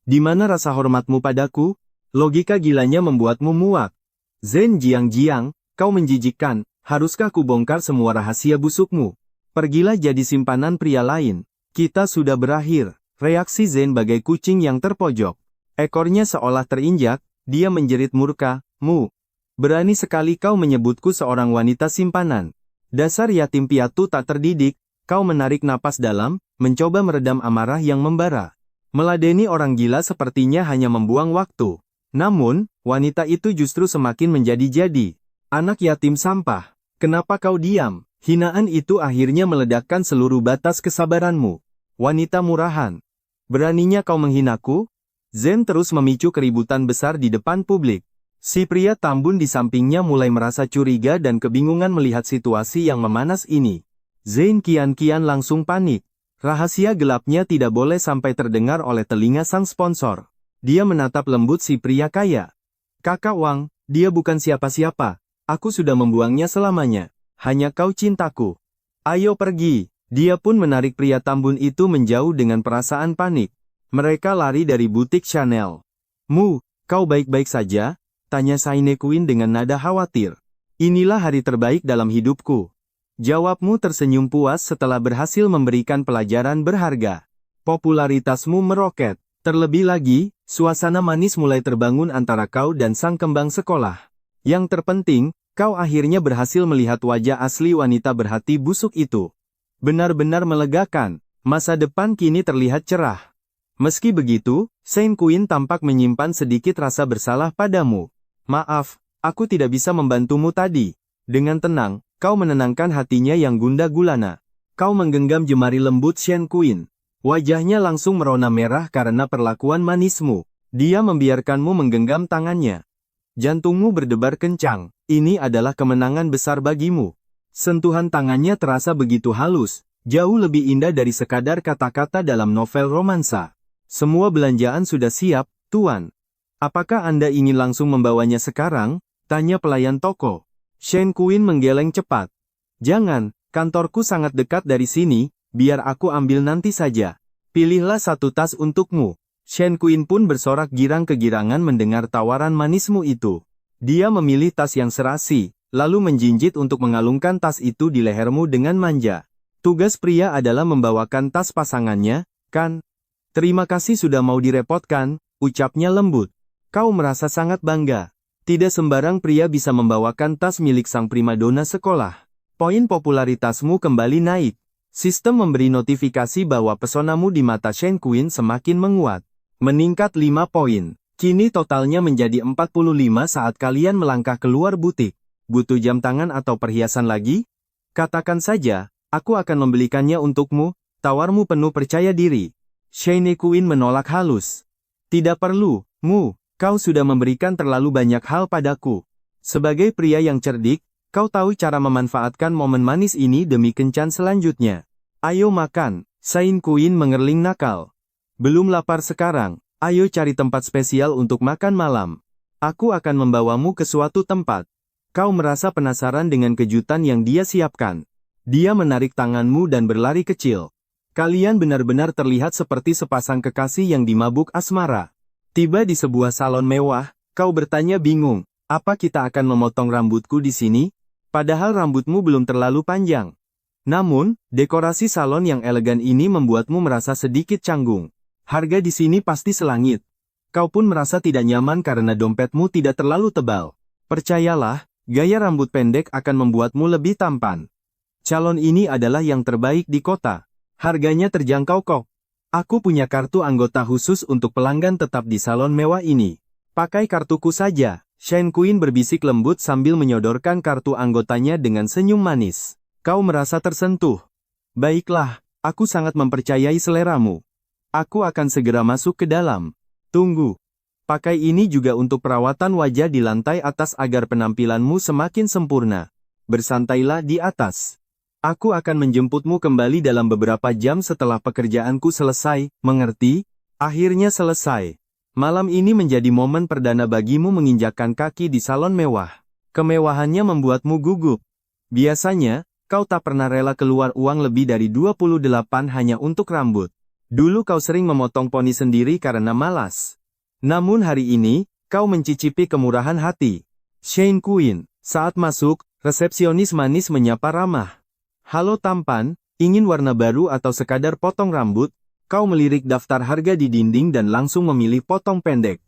Di mana rasa hormatmu padaku? Logika gilanya membuatmu muak. Zhen Jiang, kau menjijikkan, haruskah ku bongkar semua rahasia busukmu? Pergilah jadi simpanan pria lain. Kita sudah berakhir. Reaksi Zhen bagai kucing yang terpojok. Ekornya seolah terinjak, dia menjerit murka, Mu. Berani sekali kau menyebutku seorang wanita simpanan. Dasar yatim piatu tak terdidik, kau menarik napas dalam, mencoba meredam amarah yang membara. Meladeni orang gila sepertinya hanya membuang waktu. Namun, wanita itu justru semakin menjadi-jadi. Anak yatim sampah. Kenapa kau diam? Hinaan itu akhirnya meledakkan seluruh batas kesabaranmu. Wanita murahan. Beraninya kau menghinaku? Zhen terus memicu keributan besar di depan publik. Si pria tambun di sampingnya mulai merasa curiga dan kebingungan melihat situasi yang memanas ini. Zhen kian-kian langsung panik. Rahasia gelapnya tidak boleh sampai terdengar oleh telinga sang sponsor. Dia menatap lembut si pria kaya. Kakak Wang, dia bukan siapa-siapa. Aku sudah membuangnya selamanya. Hanya kau cintaku. Ayo pergi. Dia pun menarik pria tambun itu menjauh dengan perasaan panik. Mereka lari dari butik Chanel. Mu, kau baik-baik saja? Tanya Saine Queen dengan nada khawatir. Inilah hari terbaik dalam hidupku. Jawabmu tersenyum puas setelah berhasil memberikan pelajaran berharga. Popularitasmu meroket. Terlebih lagi, suasana manis mulai terbangun antara kau dan sang kembang sekolah. Yang terpenting, kau akhirnya berhasil melihat wajah asli wanita berhati busuk itu. Benar-benar melegakan, masa depan kini terlihat cerah. Meski begitu, Saint Queen tampak menyimpan sedikit rasa bersalah padamu. Maaf, aku tidak bisa membantumu tadi. Dengan tenang, kau menenangkan hatinya yang gundah gulana. Kau menggenggam jemari lembut Shen Queen. Wajahnya langsung merona merah karena perlakuan manismu. Dia membiarkanmu menggenggam tangannya. Jantungmu berdebar kencang. Ini adalah kemenangan besar bagimu. Sentuhan tangannya terasa begitu halus, jauh lebih indah dari sekadar kata-kata dalam novel romansa. Semua belanjaan sudah siap, Tuan. Apakah Anda ingin langsung membawanya sekarang? Tanya pelayan toko. Shen Queen menggeleng cepat. Jangan, kantorku sangat dekat dari sini, biar aku ambil nanti saja. Pilihlah satu tas untukmu. Shen Queen pun bersorak girang-kegirangan mendengar tawaran manismu itu. Dia memilih tas yang serasi, lalu menjinjit untuk mengalungkan tas itu di lehermu dengan manja. Tugas pria adalah membawakan tas pasangannya, kan? Terima kasih sudah mau direpotkan, ucapnya lembut. Kau merasa sangat bangga. Tidak sembarang pria bisa membawakan tas milik sang primadona sekolah. Poin popularitasmu kembali naik. Sistem memberi notifikasi bahwa pesonamu di mata Shen Queen semakin menguat. Meningkat 5 poin. Kini totalnya menjadi 45 saat kalian melangkah keluar butik. Butuh jam tangan atau perhiasan lagi? Katakan saja, aku akan membelikannya untukmu, tawarmu penuh percaya diri. Shen Queen menolak halus. Tidak perlu, Mu. Kau sudah memberikan terlalu banyak hal padaku. Sebagai pria yang cerdik, kau tahu cara memanfaatkan momen manis ini demi kencan selanjutnya. Ayo makan, Saint Queen mengerling nakal. Belum lapar sekarang, ayo cari tempat spesial untuk makan malam. Aku akan membawamu ke suatu tempat. Kau merasa penasaran dengan kejutan yang dia siapkan. Dia menarik tanganmu dan berlari kecil. Kalian benar-benar terlihat seperti sepasang kekasih yang dimabuk asmara. Tiba di sebuah salon mewah, kau bertanya bingung, apa kita akan memotong rambutku di sini? Padahal rambutmu belum terlalu panjang. Namun, dekorasi salon yang elegan ini membuatmu merasa sedikit canggung. Harga di sini pasti selangit. Kau pun merasa tidak nyaman karena dompetmu tidak terlalu tebal. Percayalah, gaya rambut pendek akan membuatmu lebih tampan. Calon ini adalah yang terbaik di kota. Harganya terjangkau kok. Aku punya kartu anggota khusus untuk pelanggan tetap di salon mewah ini. Pakai kartuku saja. Shen Queen berbisik lembut sambil menyodorkan kartu anggotanya dengan senyum manis. Kau merasa tersentuh. Baiklah, aku sangat mempercayai seleramu. Aku akan segera masuk ke dalam. Tunggu. Pakai ini juga untuk perawatan wajah di lantai atas agar penampilanmu semakin sempurna. Bersantailah di atas. Aku akan menjemputmu kembali dalam beberapa jam setelah pekerjaanku selesai, mengerti? Akhirnya selesai. Malam ini menjadi momen perdana bagimu menginjakkan kaki di salon mewah. Kemewahannya membuatmu gugup. Biasanya, kau tak pernah rela keluar uang lebih dari 28 hanya untuk rambut. Dulu kau sering memotong poni sendiri karena malas. Namun hari ini, kau mencicipi kemurahan hati. Shane Quinn. Saat masuk, resepsionis manis menyapa ramah. Halo tampan, ingin warna baru atau sekadar potong rambut? Kau melirik daftar harga di dinding dan langsung memilih potong pendek.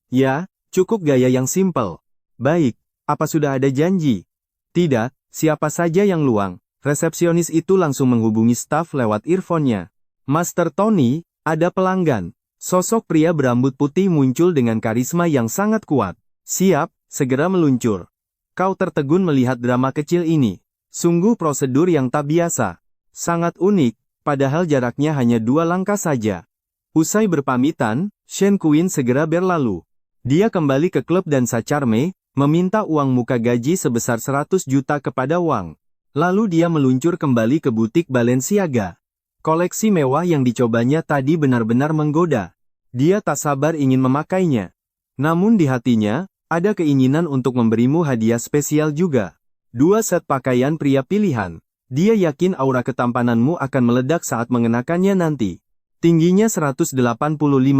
Ya, cukup gaya yang simpel. Baik, apa sudah ada janji? Tidak, siapa saja yang luang. Resepsionis itu langsung menghubungi staf lewat earphone-nya. Master Tony, ada pelanggan. Sosok pria berambut putih muncul dengan karisma yang sangat kuat. Siap, segera meluncur. Kau tertegun melihat drama kecil ini. Sungguh prosedur yang tak biasa. Sangat unik. Padahal jaraknya hanya 2 langkah saja. Usai berpamitan, Shane Quinn segera berlalu. Dia kembali ke klub Dansa Charme, meminta uang muka gaji sebesar 100 juta kepada Wang. Lalu dia meluncur kembali ke butik Balenciaga. Koleksi mewah yang dicobanya tadi benar-benar menggoda. Dia tak sabar ingin memakainya. Namun di hatinya, ada keinginan untuk memberimu hadiah spesial juga. 2 set pakaian pria pilihan. Dia yakin aura ketampananmu akan meledak saat mengenakannya nanti. Tingginya 185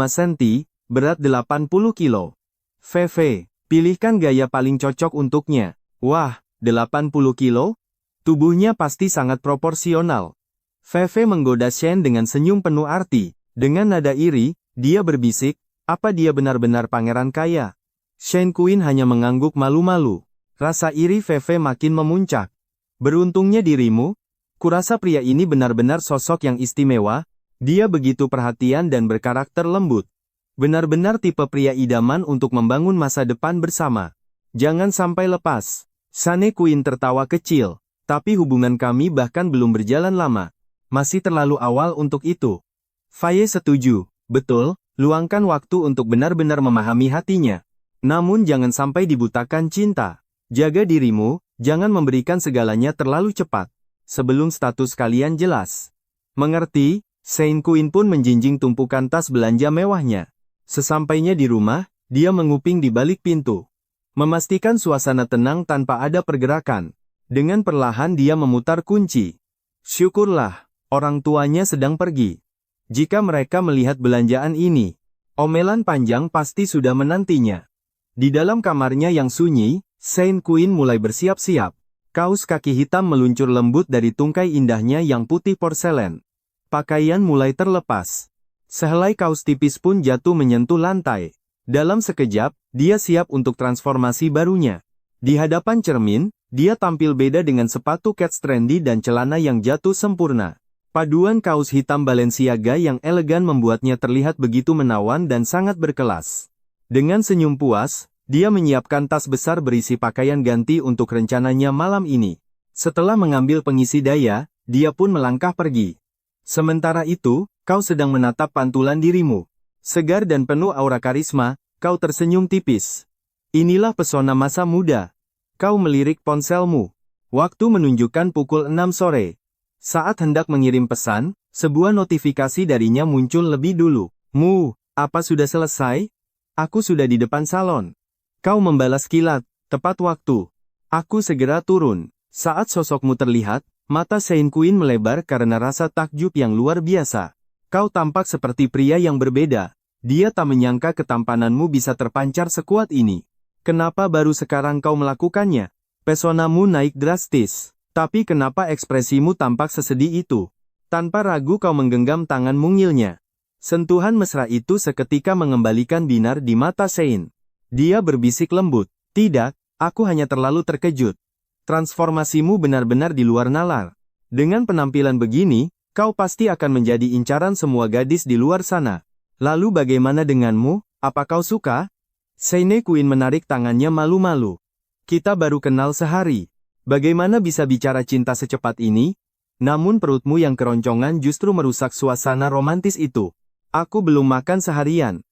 cm, berat 80 kilo. VV, pilihkan gaya paling cocok untuknya. Wah, 80 kilo? Tubuhnya pasti sangat proporsional. VV menggoda Shane dengan senyum penuh arti. Dengan nada iri, dia berbisik, apa dia benar-benar pangeran kaya? Shane Quinn hanya mengangguk malu-malu. Rasa iri VV makin memuncak. Beruntungnya dirimu, kurasa pria ini benar-benar sosok yang istimewa, dia begitu perhatian dan berkarakter lembut. Benar-benar tipe pria idaman untuk membangun masa depan bersama. Jangan sampai lepas. Shane Quinn tertawa kecil, tapi hubungan kami bahkan belum berjalan lama. Masih terlalu awal untuk itu. Faye setuju, betul, luangkan waktu untuk benar-benar memahami hatinya. Namun jangan sampai dibutakan cinta. Jaga dirimu. Jangan memberikan segalanya terlalu cepat, sebelum status kalian jelas. Mengerti? Shane Quinn pun menjinjing tumpukan tas belanja mewahnya. Sesampainya di rumah, dia menguping di balik pintu. Memastikan suasana tenang tanpa ada pergerakan. Dengan perlahan dia memutar kunci. Syukurlah, orang tuanya sedang pergi. Jika mereka melihat belanjaan ini, omelan panjang pasti sudah menantinya. Di dalam kamarnya yang sunyi, Shane Quinn mulai bersiap-siap. Kaos kaki hitam meluncur lembut dari tungkai indahnya yang putih porselen. Pakaian mulai terlepas. Sehelai kaos tipis pun jatuh menyentuh lantai. Dalam sekejap, dia siap untuk transformasi barunya. Di hadapan cermin, dia tampil beda dengan sepatu kets trendy dan celana yang jatuh sempurna. Paduan kaos hitam Balenciaga yang elegan membuatnya terlihat begitu menawan dan sangat berkelas. Dengan senyum puas, dia menyiapkan tas besar berisi pakaian ganti untuk rencananya malam ini. Setelah mengambil pengisi daya, dia pun melangkah pergi. Sementara itu, kau sedang menatap pantulan dirimu. Segar dan penuh aura karisma, kau tersenyum tipis. Inilah pesona masa muda. Kau melirik ponselmu. Waktu menunjukkan pukul 6 sore. Saat hendak mengirim pesan, sebuah notifikasi darinya muncul lebih dulu. Apa sudah selesai? Aku sudah di depan salon. Kau membalas kilat, tepat waktu. Aku segera turun. Saat sosokmu terlihat, mata Shane Quinn melebar karena rasa takjub yang luar biasa. Kau tampak seperti pria yang berbeda. Dia tak menyangka ketampananmu bisa terpancar sekuat ini. Kenapa baru sekarang kau melakukannya? Pesonamu naik drastis. Tapi kenapa ekspresimu tampak sesedih itu? Tanpa ragu kau menggenggam tangan mungilnya. Sentuhan mesra itu seketika mengembalikan binar di mata Shane. Dia berbisik lembut, tidak, aku hanya terlalu terkejut. Transformasimu benar-benar di luar nalar. Dengan penampilan begini, kau pasti akan menjadi incaran semua gadis di luar sana. Lalu bagaimana denganmu, apa kau suka? Shane Quinn menarik tangannya malu-malu. Kita baru kenal sehari. Bagaimana bisa bicara cinta secepat ini? Namun perutmu yang keroncongan justru merusak suasana romantis itu. Aku belum makan seharian.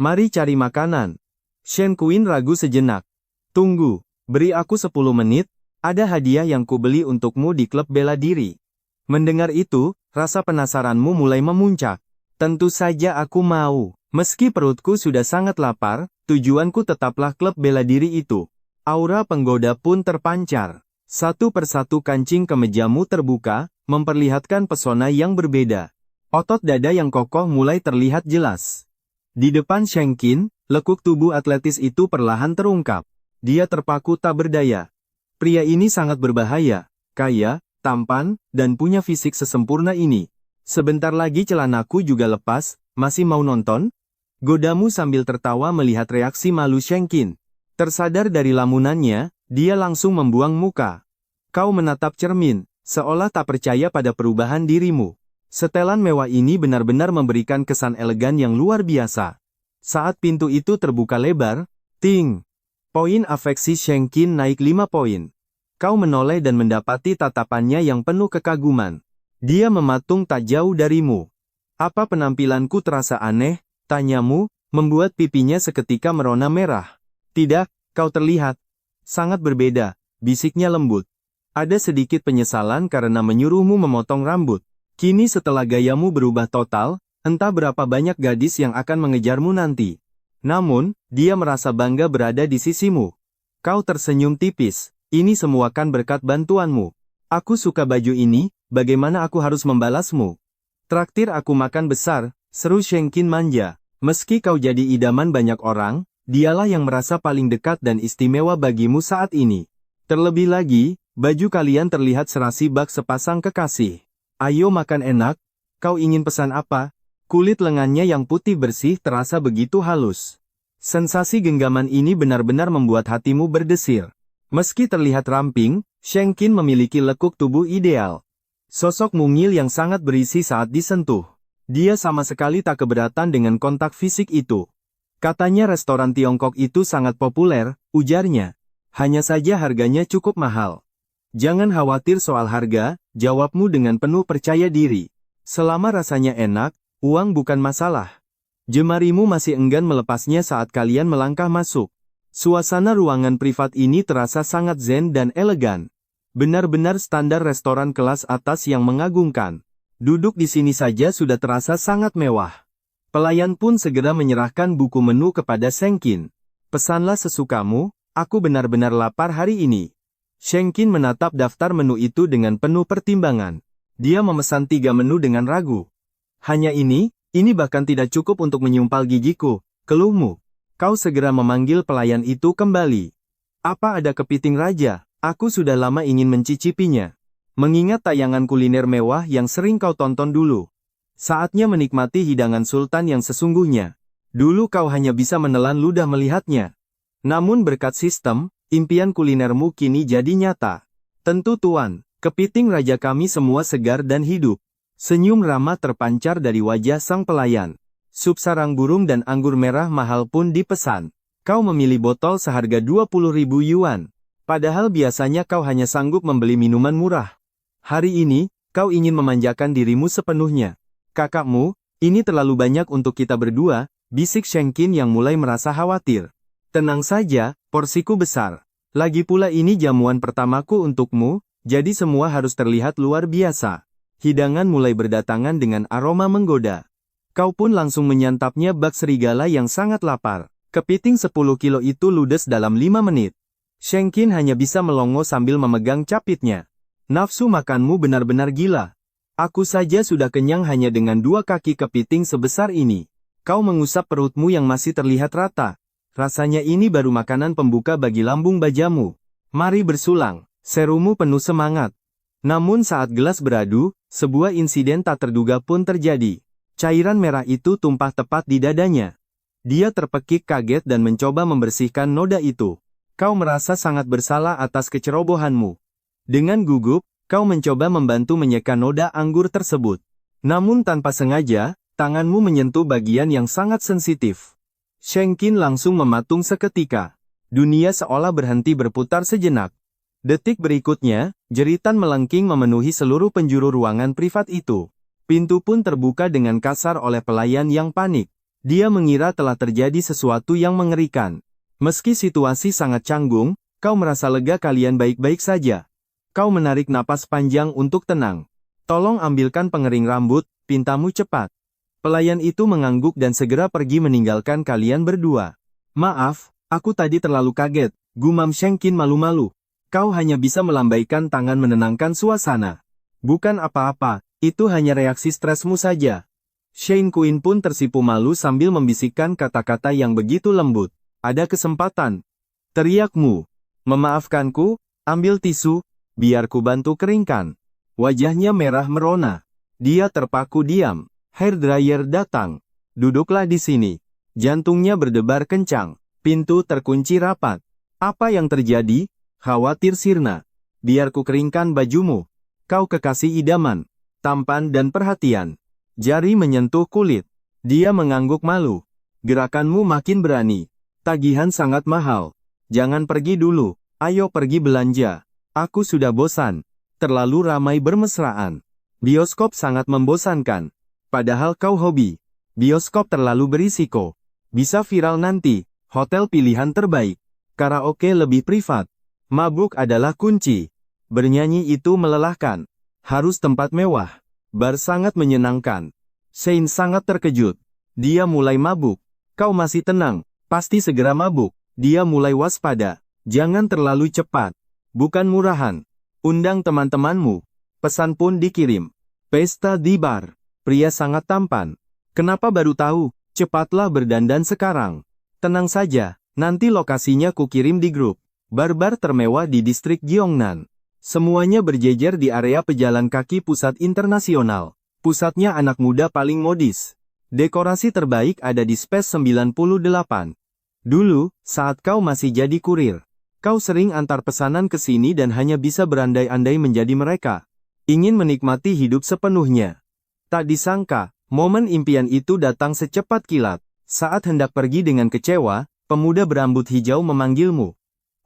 Mari cari makanan. Shen Qin ragu sejenak. Tunggu, beri aku 10 menit, ada hadiah yang kubeli untukmu di klub bela diri. Mendengar itu, rasa penasaranmu mulai memuncak. Tentu saja aku mau. Meski perutku sudah sangat lapar, tujuanku tetaplah klub bela diri itu. Aura penggoda pun terpancar. Satu persatu kancing kemejamu terbuka, memperlihatkan pesona yang berbeda. Otot dada yang kokoh mulai terlihat jelas. Di depan Shen Qin, lekuk tubuh atletis itu perlahan terungkap. Dia terpaku tak berdaya. Pria ini sangat berbahaya, kaya, tampan, dan punya fisik sesempurna ini. Sebentar lagi celanaku juga lepas, masih mau nonton? Godamu sambil tertawa melihat reaksi malu Shen Qin. Tersadar dari lamunannya, dia langsung membuang muka. Kau menatap cermin, seolah tak percaya pada perubahan dirimu. Setelan mewah ini benar-benar memberikan kesan elegan yang luar biasa. Saat pintu itu terbuka lebar, ting! Poin afeksi Shen Qin naik 5 poin. Kau menoleh dan mendapati tatapannya yang penuh kekaguman. Dia mematung tak jauh darimu. Apa penampilanku terasa aneh? Tanyamu, membuat pipinya seketika merona merah. Tidak, kau terlihat sangat berbeda, bisiknya lembut. Ada sedikit penyesalan karena menyuruhmu memotong rambut. Kini setelah gayamu berubah total, entah berapa banyak gadis yang akan mengejarmu nanti. Namun, dia merasa bangga berada di sisimu. Kau tersenyum tipis, ini semua kan berkat bantuanmu. Aku suka baju ini, bagaimana aku harus membalasmu? Traktir aku makan besar, seru Shen Qin manja. Meski kau jadi idaman banyak orang, dialah yang merasa paling dekat dan istimewa bagimu saat ini. Terlebih lagi, baju kalian terlihat serasi bak sepasang kekasih. Ayo makan enak, kau ingin pesan apa? Kulit lengannya yang putih bersih terasa begitu halus. Sensasi genggaman ini benar-benar membuat hatimu berdesir. Meski terlihat ramping, Shen Qin memiliki lekuk tubuh ideal. Sosok mungil yang sangat berisi saat disentuh. Dia sama sekali tak keberatan dengan kontak fisik itu. Katanya restoran Tiongkok itu sangat populer, ujarnya. Hanya saja harganya cukup mahal. Jangan khawatir soal harga, jawabmu dengan penuh percaya diri. Selama rasanya enak, uang bukan masalah. Jemarimu masih enggan melepasnya saat kalian melangkah masuk. Suasana ruangan privat ini terasa sangat zen dan elegan. Benar-benar standar restoran kelas atas yang mengagumkan. Duduk di sini saja sudah terasa sangat mewah. Pelayan pun segera menyerahkan buku menu kepada Shen Qin. Pesanlah sesukamu, aku benar-benar lapar hari ini. Shen Qin menatap daftar menu itu dengan penuh pertimbangan. Dia memesan 3 menu dengan ragu. Hanya ini bahkan tidak cukup untuk menyumpal gigiku, keluhmu. Kau segera memanggil pelayan itu kembali. Apa ada kepiting raja? Aku sudah lama ingin mencicipinya. Mengingat tayangan kuliner mewah yang sering kau tonton dulu. Saatnya menikmati hidangan sultan yang sesungguhnya. Dulu kau hanya bisa menelan ludah melihatnya. Namun berkat sistem, impian kulinermu kini jadi nyata. Tentu tuan, kepiting raja kami semua segar dan hidup. Senyum ramah terpancar dari wajah sang pelayan. Sup sarang burung dan anggur merah mahal pun dipesan. Kau memilih botol seharga 20.000 yuan. Padahal biasanya kau hanya sanggup membeli minuman murah. Hari ini, kau ingin memanjakan dirimu sepenuhnya. Kakakmu, ini terlalu banyak untuk kita berdua, bisik Shen Qin yang mulai merasa khawatir. Tenang saja, porsiku besar. Lagi pula ini jamuan pertamaku untukmu, jadi semua harus terlihat luar biasa. Hidangan mulai berdatangan dengan aroma menggoda. Kau pun langsung menyantapnya bak serigala yang sangat lapar. Kepiting 10 kilo itu ludes dalam 5 menit. Shen Qin hanya bisa melongo sambil memegang capitnya. Nafsu makanmu benar-benar gila. Aku saja sudah kenyang hanya dengan 2 kaki kepiting sebesar ini. Kau mengusap perutmu yang masih terlihat rata. Rasanya ini baru makanan pembuka bagi lambung bajamu. Mari bersulang, serumu penuh semangat. Namun saat gelas beradu, sebuah insiden tak terduga pun terjadi. Cairan merah itu tumpah tepat di dadanya. Dia terpekik kaget dan mencoba membersihkan noda itu. Kau merasa sangat bersalah atas kecerobohanmu. Dengan gugup, kau mencoba membantu menyeka noda anggur tersebut. Namun tanpa sengaja, tanganmu menyentuh bagian yang sangat sensitif. Shen Qin langsung mematung seketika. Dunia seolah berhenti berputar sejenak. Detik berikutnya, jeritan melengking memenuhi seluruh penjuru ruangan privat itu. Pintu pun terbuka dengan kasar oleh pelayan yang panik. Dia mengira telah terjadi sesuatu yang mengerikan. Meski situasi sangat canggung, kau merasa lega kalian baik-baik saja. Kau menarik napas panjang untuk tenang. Tolong ambilkan pengering rambut, pintamu cepat. Pelayan itu mengangguk dan segera pergi meninggalkan kalian berdua. Maaf, aku tadi terlalu kaget, gumam Shengqin malu-malu. Kau hanya bisa melambaikan tangan menenangkan suasana. Bukan apa-apa, itu hanya reaksi stresmu saja. Shen Kuin pun tersipu malu sambil membisikkan kata-kata yang begitu lembut. Ada kesempatan. Teriakmu. Memaafkanku, ambil tisu, biar ku bantu keringkan. Wajahnya merah merona. Dia terpaku diam. Hair dryer datang. Duduklah di sini. Jantungnya berdebar kencang. Pintu terkunci rapat. Apa yang terjadi? Khawatir sirna. Biar ku keringkan bajumu. Kau kekasih idaman. Tampan dan perhatian. Jari menyentuh kulit. Dia mengangguk malu. Gerakanmu makin berani. Tagihan sangat mahal. Jangan pergi dulu. Ayo pergi belanja. Aku sudah bosan. Terlalu ramai bermesraan. Bioskop sangat membosankan. Padahal kau hobi. Bioskop terlalu berisiko. Bisa viral nanti. Hotel pilihan terbaik. Karaoke lebih privat. Mabuk adalah kunci. Bernyanyi itu melelahkan. Harus tempat mewah. Bar sangat menyenangkan. Shane sangat terkejut. Dia mulai mabuk. Kau masih tenang. Pasti segera mabuk. Dia mulai waspada. Jangan terlalu cepat. Bukan murahan. Undang teman-temanmu. Pesan pun dikirim. Pesta di bar. Pria sangat tampan. Kenapa baru tahu? Cepatlah berdandan sekarang. Tenang saja. Nanti lokasinya kukirim di grup. Bar-bar termewah di distrik Gyeongnan. Semuanya berjejer di area pejalan kaki pusat internasional. Pusatnya anak muda paling modis. Dekorasi terbaik ada di Space 98. Dulu, saat kau masih jadi kurir, kau sering antar pesanan ke sini dan hanya bisa berandai-andai menjadi mereka. Ingin menikmati hidup sepenuhnya. Tak disangka, momen impian itu datang secepat kilat. Saat hendak pergi dengan kecewa, pemuda berambut hijau memanggilmu.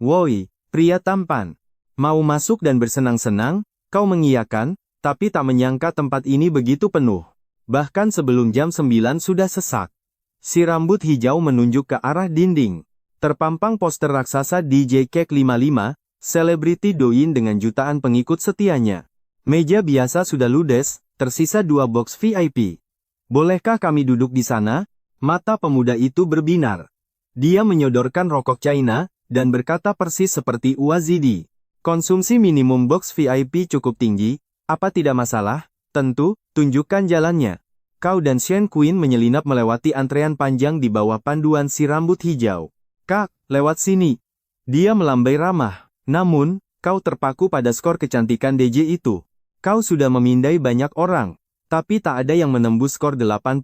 Woi, pria tampan. Mau masuk dan bersenang-senang? Kau mengiyakan, tapi tak menyangka tempat ini begitu penuh. Bahkan sebelum jam 9 sudah sesak. Si rambut hijau menunjuk ke arah dinding. Terpampang poster raksasa DJ Cake 55, selebriti Douyin dengan jutaan pengikut setianya. Meja biasa sudah ludes, tersisa 2 box VIP. Bolehkah kami duduk di sana? Mata pemuda itu berbinar. Dia menyodorkan rokok China, dan berkata persis seperti Uazidi. Konsumsi minimum box VIP cukup tinggi, apa tidak masalah? Tentu, tunjukkan jalannya. Kau dan Shen Kuin menyelinap melewati antrean panjang di bawah panduan si rambut hijau. Kak, lewat sini. Dia melambai ramah. Namun, kau terpaku pada skor kecantikan DJ itu. Kau sudah memindai banyak orang, tapi tak ada yang menembus skor 85.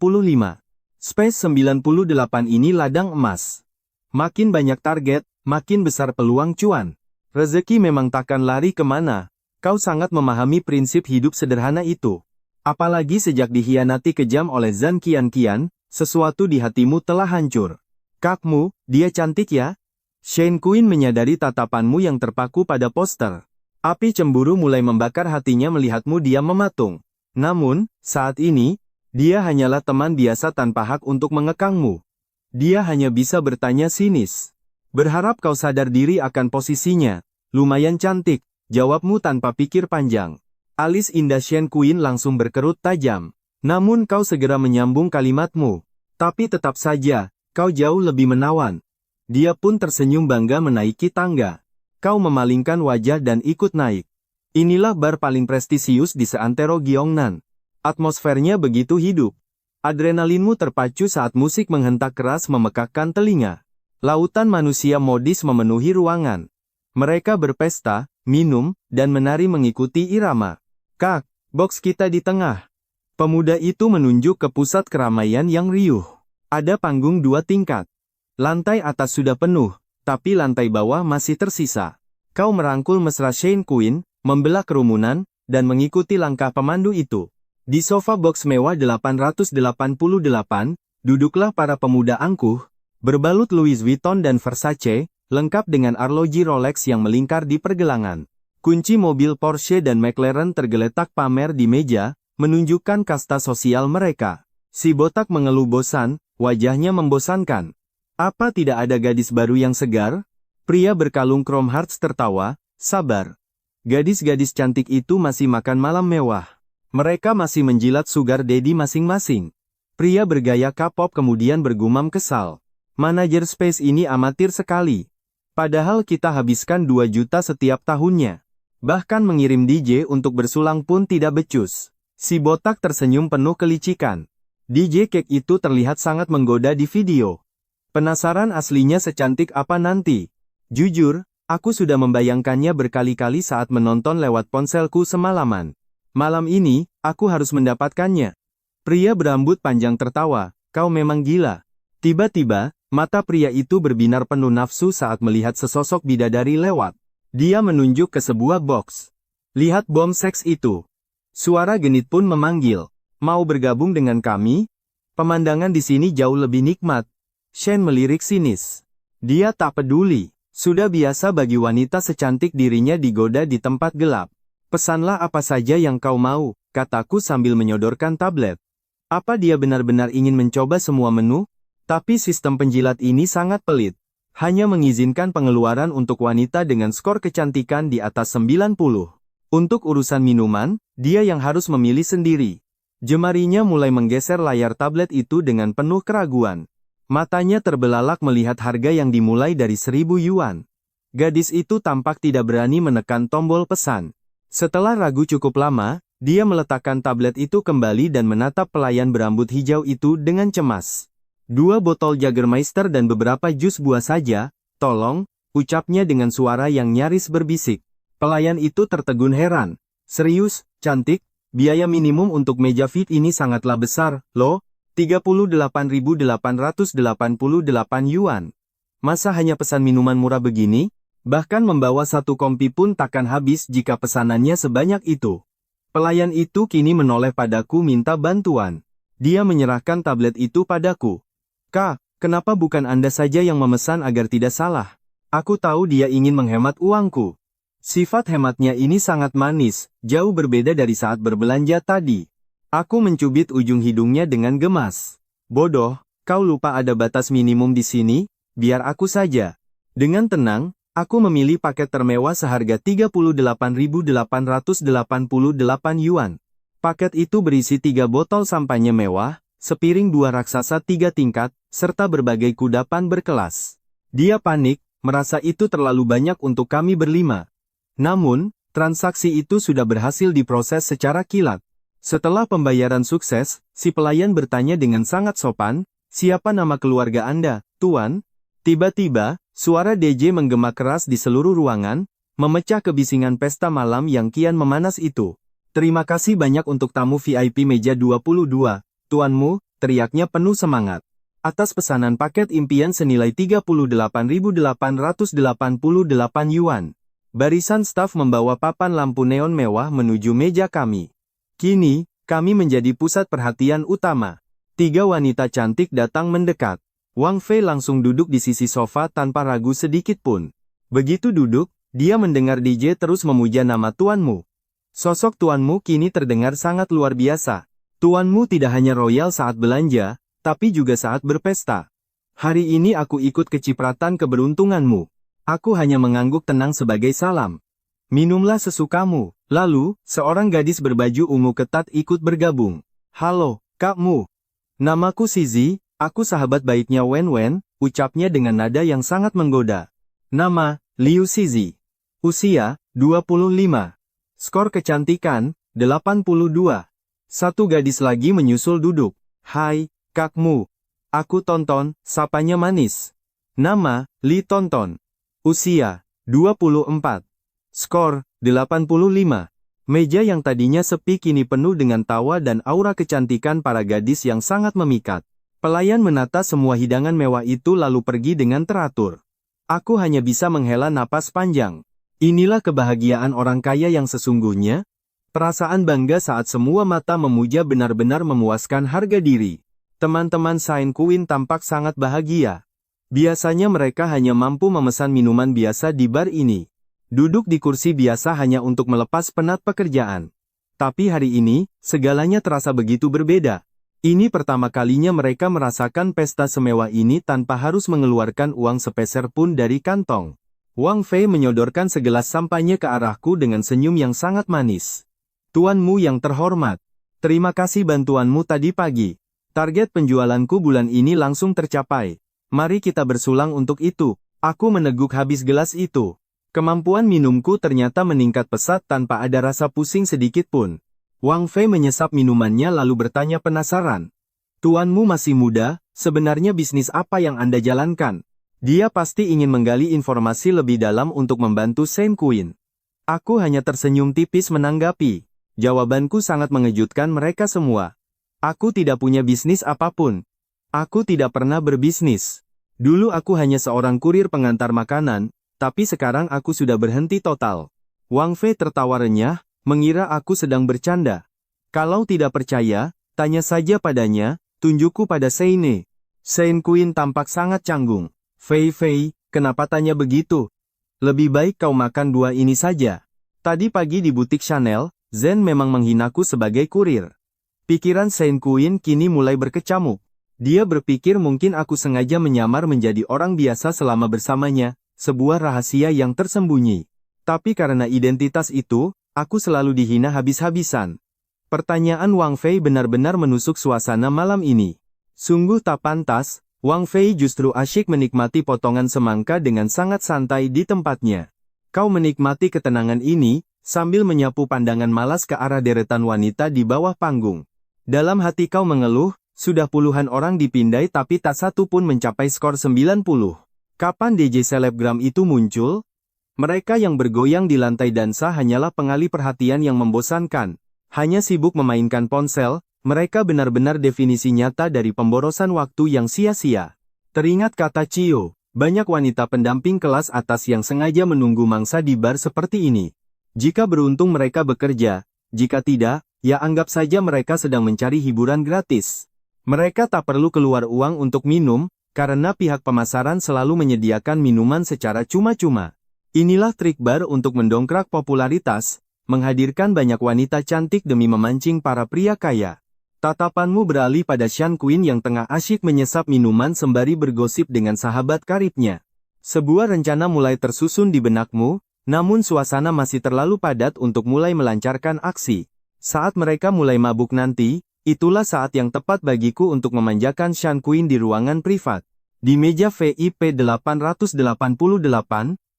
Space 98 ini ladang emas. Makin banyak target, makin besar peluang cuan. Rezeki memang takkan lari kemana. Kau sangat memahami prinsip hidup sederhana itu. Apalagi sejak dikhianati kejam oleh Zhan Qianqian, sesuatu di hatimu telah hancur. Kakmu, dia cantik ya? Shen Kuin menyadari tatapanmu yang terpaku pada poster. Api cemburu mulai membakar hatinya melihatmu diam mematung. Namun, saat ini, dia hanyalah teman biasa tanpa hak untuk mengekangmu. Dia hanya bisa bertanya sinis. Berharap kau sadar diri akan posisinya. Lumayan cantik, jawabmu tanpa pikir panjang. Alis indah Shen Kuin langsung berkerut tajam. Namun kau segera menyambung kalimatmu. Tapi tetap saja, kau jauh lebih menawan. Dia pun tersenyum bangga menaiki tangga. Kau memalingkan wajah dan ikut naik. Inilah bar paling prestisius di seantero Gyeongnan. Atmosfernya begitu hidup. Adrenalinmu terpacu saat musik menghentak keras memekakkan telinga. Lautan manusia modis memenuhi ruangan. Mereka berpesta, minum, dan menari mengikuti irama. Kak, box kita di tengah. Pemuda itu menunjuk ke pusat keramaian yang riuh. Ada panggung 2 tingkat. Lantai atas sudah penuh, tapi lantai bawah masih tersisa. Kau merangkul mesra Shen Kuin, membelah kerumunan, dan mengikuti langkah pemandu itu. Di sofa box mewah 888, duduklah para pemuda angkuh, berbalut Louis Vuitton dan Versace, lengkap dengan arloji Rolex yang melingkar di pergelangan. Kunci mobil Porsche dan McLaren tergeletak pamer di meja, menunjukkan kasta sosial mereka. Si botak mengeluh bosan, wajahnya membosankan. Apa tidak ada gadis baru yang segar? Pria berkalung Chrome Hearts tertawa, sabar. Gadis-gadis cantik itu masih makan malam mewah. Mereka masih menjilat sugar daddy masing-masing. Pria bergaya K-pop kemudian bergumam kesal. Manajer Space ini amatir sekali. Padahal kita habiskan 2 juta setiap tahunnya. Bahkan mengirim DJ untuk bersulang pun tidak becus. Si botak tersenyum penuh kelicikan. DJ Cake itu terlihat sangat menggoda di video. Penasaran aslinya secantik apa nanti? Jujur, aku sudah membayangkannya berkali-kali saat menonton lewat ponselku semalaman. Malam ini, aku harus mendapatkannya. Pria berambut panjang tertawa, kau memang gila. Tiba-tiba, mata pria itu berbinar penuh nafsu saat melihat sesosok bidadari lewat. Dia menunjuk ke sebuah box. Lihat bom seks itu. Suara genit pun memanggil. Mau bergabung dengan kami? Pemandangan di sini jauh lebih nikmat. Shen melirik sinis. Dia tak peduli. Sudah biasa bagi wanita secantik dirinya digoda di tempat gelap. Pesanlah apa saja yang kau mau, kataku sambil menyodorkan tablet. Apa dia benar-benar ingin mencoba semua menu? Tapi sistem penjilat ini sangat pelit. Hanya mengizinkan pengeluaran untuk wanita dengan skor kecantikan di atas 90. Untuk urusan minuman, dia yang harus memilih sendiri. Jemarinya mulai menggeser layar tablet itu dengan penuh keraguan. Matanya terbelalak melihat harga yang dimulai dari 1.000 yuan. Gadis itu tampak tidak berani menekan tombol pesan. Setelah ragu cukup lama, dia meletakkan tablet itu kembali dan menatap pelayan berambut hijau itu dengan cemas. 2 botol Jagermeister dan beberapa jus buah saja, tolong, ucapnya dengan suara yang nyaris berbisik. Pelayan itu tertegun heran. Serius, cantik, biaya minimum untuk meja fit ini sangatlah besar, loh. 38.888 yuan. Masa hanya pesan minuman murah begini? Bahkan membawa 1 kompi pun takkan habis jika pesanannya sebanyak itu. Pelayan itu kini menoleh padaku minta bantuan. Dia menyerahkan tablet itu padaku. Kak, kenapa bukan Anda saja yang memesan agar tidak salah? Aku tahu dia ingin menghemat uangku. Sifat hematnya ini sangat manis, jauh berbeda dari saat berbelanja tadi. Aku mencubit ujung hidungnya dengan gemas. Bodoh, kau lupa ada batas minimum di sini? Biar aku saja. Dengan tenang, aku memilih paket termewah seharga 38.888 yuan. Paket itu berisi 3 botol sampanye mewah, sepiring 2 raksasa 3 tingkat, serta berbagai kudapan berkelas. Dia panik, merasa itu terlalu banyak untuk kami berlima. Namun, transaksi itu sudah berhasil diproses secara kilat. Setelah pembayaran sukses, si pelayan bertanya dengan sangat sopan, siapa nama keluarga Anda, Tuan? Tiba-tiba, suara DJ menggema keras di seluruh ruangan, memecah kebisingan pesta malam yang kian memanas itu. Terima kasih banyak untuk tamu VIP meja 22, tuanmu, teriaknya penuh semangat. Atas pesanan paket impian senilai 38.888 yuan. Barisan staf membawa papan lampu neon mewah menuju meja kami. Kini, kami menjadi pusat perhatian utama. 3 wanita cantik datang mendekat. Wang Fei langsung duduk di sisi sofa tanpa ragu sedikit pun. Begitu duduk, dia mendengar DJ terus memuja nama tuanmu. Sosok tuanmu kini terdengar sangat luar biasa. Tuanmu tidak hanya royal saat belanja, tapi juga saat berpesta. Hari ini aku ikut kecipratan keberuntunganmu. Aku hanya mengangguk tenang sebagai salam. Minumlah sesukamu. Lalu, seorang gadis berbaju ungu ketat ikut bergabung. Halo, kakmu. Namaku Sizi, aku sahabat baiknya Wen Wen, ucapnya dengan nada yang sangat menggoda. Nama, Liu Sizi. Usia, 25. Skor kecantikan, 82. Satu gadis lagi menyusul duduk. Hai, kakmu. Aku Tonton, sapanya manis. Nama, Li Tonton. Usia, 24. Skor, 85. Meja yang tadinya sepi kini penuh dengan tawa dan aura kecantikan para gadis yang sangat memikat. Pelayan menata semua hidangan mewah itu lalu pergi dengan teratur. Aku hanya bisa menghela napas panjang. Inilah kebahagiaan orang kaya yang sesungguhnya. Perasaan bangga saat semua mata memuja benar-benar memuaskan harga diri. Teman-teman Saint Queen tampak sangat bahagia. Biasanya mereka hanya mampu memesan minuman biasa di bar ini. Duduk di kursi biasa hanya untuk melepas penat pekerjaan. Tapi hari ini, segalanya terasa begitu berbeda. Ini pertama kalinya mereka merasakan pesta semewah ini tanpa harus mengeluarkan uang sepeser pun dari kantong. Wang Fei menyodorkan segelas sampainya ke arahku dengan senyum yang sangat manis. Tuanmu yang terhormat, terima kasih bantuanmu tadi pagi. Target penjualanku bulan ini langsung tercapai. Mari kita bersulang untuk itu. Aku meneguk habis gelas itu. Kemampuan minumku ternyata meningkat pesat tanpa ada rasa pusing sedikit pun. Wang Fei menyesap minumannya lalu bertanya penasaran. Tuanmu masih muda, sebenarnya bisnis apa yang Anda jalankan? Dia pasti ingin menggali informasi lebih dalam untuk membantu Shen Qin. Aku hanya tersenyum tipis menanggapi. Jawabanku sangat mengejutkan mereka semua. Aku tidak punya bisnis apapun. Aku tidak pernah berbisnis. Dulu aku hanya seorang kurir pengantar makanan, tapi sekarang aku sudah berhenti total. Wang Fei tertawa renyah, mengira aku sedang bercanda. Kalau tidak percaya, tanya saja padanya, tunjukku pada Seine. Shen Qin tampak sangat canggung. Fei, kenapa tanya begitu? Lebih baik kau makan dua ini saja. Tadi pagi di butik Chanel, Zen memang menghinaku sebagai kurir. Pikiran Shen Qin kini mulai berkecamuk. Dia berpikir mungkin aku sengaja menyamar menjadi orang biasa selama bersamanya, sebuah rahasia yang tersembunyi. Tapi karena identitas itu, aku selalu dihina habis-habisan. Pertanyaan Wang Fei benar-benar menusuk suasana malam ini. Sungguh tak pantas, Wang Fei justru asyik menikmati potongan semangka dengan sangat santai di tempatnya. Kau menikmati ketenangan ini, sambil menyapu pandangan malas ke arah deretan wanita di bawah panggung. Dalam hati kau mengeluh, sudah puluhan orang dipindai tapi tak satu pun mencapai skor 90. Kapan DJ selebgram itu muncul? Mereka yang bergoyang di lantai dansa hanyalah pengalih perhatian yang membosankan. Hanya sibuk memainkan ponsel, mereka benar-benar definisi nyata dari pemborosan waktu yang sia-sia. Teringat kata Cio, banyak wanita pendamping kelas atas yang sengaja menunggu mangsa di bar seperti ini. Jika beruntung mereka bekerja, jika tidak, ya anggap saja mereka sedang mencari hiburan gratis. Mereka tak perlu keluar uang untuk minum, karena pihak pemasaran selalu menyediakan minuman secara cuma-cuma. Inilah trik bar untuk mendongkrak popularitas, menghadirkan banyak wanita cantik demi memancing para pria kaya. Tatapanmu beralih pada Shen Qin yang tengah asyik menyesap minuman sembari bergosip dengan sahabat karibnya. Sebuah rencana mulai tersusun di benakmu, namun suasana masih terlalu padat untuk mulai melancarkan aksi. Saat mereka mulai mabuk nanti, itulah saat yang tepat bagiku untuk memanjakan Shen Qin di ruangan privat. Di meja VIP 888,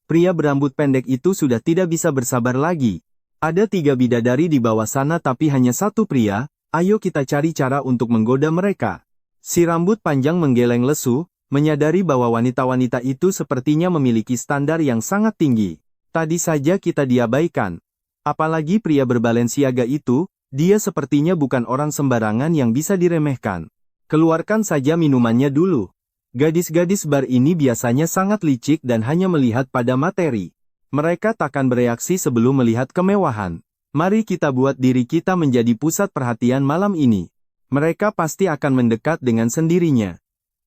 pria berambut pendek itu sudah tidak bisa bersabar lagi. Ada 3 bidadari di bawah sana tapi hanya satu pria, ayo kita cari cara untuk menggoda mereka. Si rambut panjang menggeleng lesu, menyadari bahwa wanita-wanita itu sepertinya memiliki standar yang sangat tinggi. Tadi saja kita diabaikan. Apalagi pria berbalenciaga itu, dia sepertinya bukan orang sembarangan yang bisa diremehkan. Keluarkan saja minumannya dulu. Gadis-gadis bar ini biasanya sangat licik dan hanya melihat pada materi. Mereka takkan bereaksi sebelum melihat kemewahan. Mari kita buat diri kita menjadi pusat perhatian malam ini. Mereka pasti akan mendekat dengan sendirinya.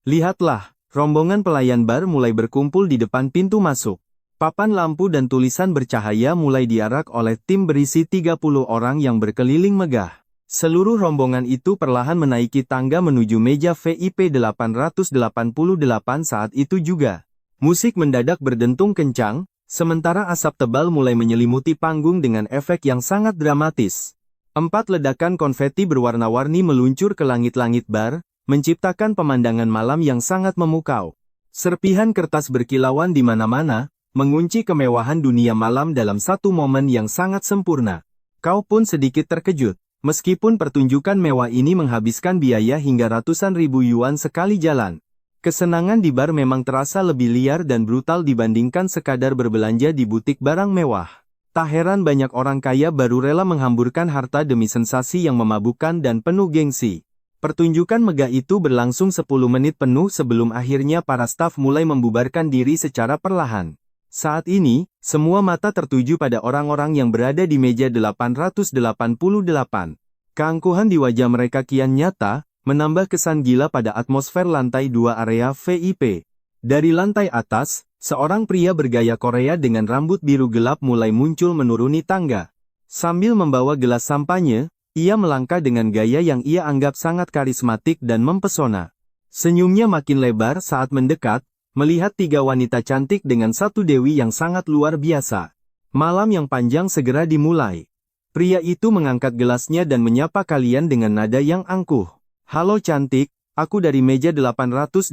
Lihatlah, rombongan pelayan bar mulai berkumpul di depan pintu masuk. Papan lampu dan tulisan bercahaya mulai diarak oleh tim berisi 30 orang yang berkeliling megah. Seluruh rombongan itu perlahan menaiki tangga menuju meja VIP 888 saat itu juga. Musik mendadak berdentung kencang, sementara asap tebal mulai menyelimuti panggung dengan efek yang sangat dramatis. 4 ledakan konfeti berwarna-warni meluncur ke langit-langit bar, menciptakan pemandangan malam yang sangat memukau. Serpihan kertas berkilauan di mana-mana, mengunci kemewahan dunia malam dalam satu momen yang sangat sempurna. Kau pun sedikit terkejut, meskipun pertunjukan mewah ini menghabiskan biaya hingga ratusan ribu yuan sekali jalan. Kesenangan di bar memang terasa lebih liar dan brutal dibandingkan sekadar berbelanja di butik barang mewah. Tak heran banyak orang kaya baru rela menghamburkan harta demi sensasi yang memabukkan dan penuh gengsi. Pertunjukan megah itu berlangsung 10 menit penuh sebelum akhirnya para staf mulai membubarkan diri secara perlahan. Saat ini, semua mata tertuju pada orang-orang yang berada di meja 888. Keangkuhan di wajah mereka kian nyata, menambah kesan gila pada atmosfer lantai 2 area VIP. Dari lantai atas, seorang pria bergaya Korea dengan rambut biru gelap mulai muncul menuruni tangga. Sambil membawa gelas sampanye, Ia melangkah dengan gaya yang ia anggap sangat karismatik dan mempesona. Senyumnya makin lebar saat mendekat, melihat 3 wanita cantik dengan satu dewi yang sangat luar biasa. Malam yang panjang segera dimulai. Pria itu mengangkat gelasnya dan menyapa kalian dengan nada yang angkuh. Halo cantik, aku dari meja 888.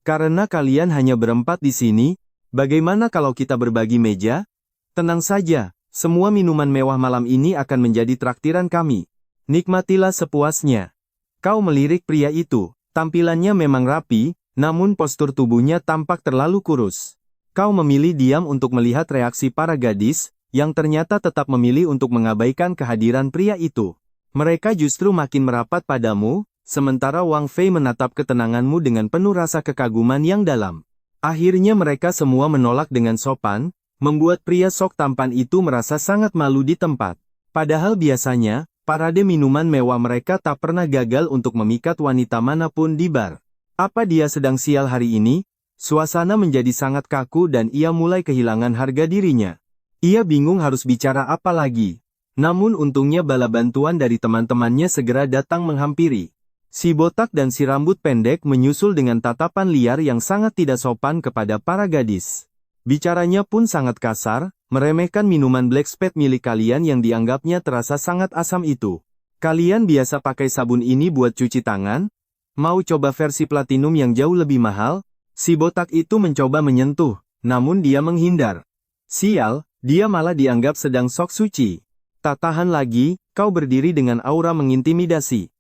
Karena kalian hanya berempat di sini, bagaimana kalau kita berbagi meja? Tenang saja, semua minuman mewah malam ini akan menjadi traktiran kami. Nikmatilah sepuasnya. Kau melirik pria itu, tampilannya memang rapi, namun postur tubuhnya tampak terlalu kurus. Kau memilih diam untuk melihat reaksi para gadis, yang ternyata tetap memilih untuk mengabaikan kehadiran pria itu. Mereka justru makin merapat padamu, sementara Wang Fei menatap ketenanganmu dengan penuh rasa kekaguman yang dalam. Akhirnya mereka semua menolak dengan sopan, membuat pria sok tampan itu merasa sangat malu di tempat. Padahal biasanya, parade minuman mewah mereka tak pernah gagal untuk memikat wanita manapun di bar. Apa dia sedang sial hari ini? Suasana menjadi sangat kaku dan ia mulai kehilangan harga dirinya. Ia bingung harus bicara apa lagi. Namun untungnya bala bantuan dari teman-temannya segera datang menghampiri. Si botak dan si rambut pendek menyusul dengan tatapan liar yang sangat tidak sopan kepada para gadis. Bicaranya pun sangat kasar, meremehkan minuman Black Spade milik kalian yang dianggapnya terasa sangat asam itu. Kalian biasa pakai sabun ini buat cuci tangan? Mau coba versi platinum yang jauh lebih mahal? Si botak itu mencoba menyentuh, namun dia menghindar. Sial, dia malah dianggap sedang sok suci. Tak tahan lagi, kau berdiri dengan aura mengintimidasi.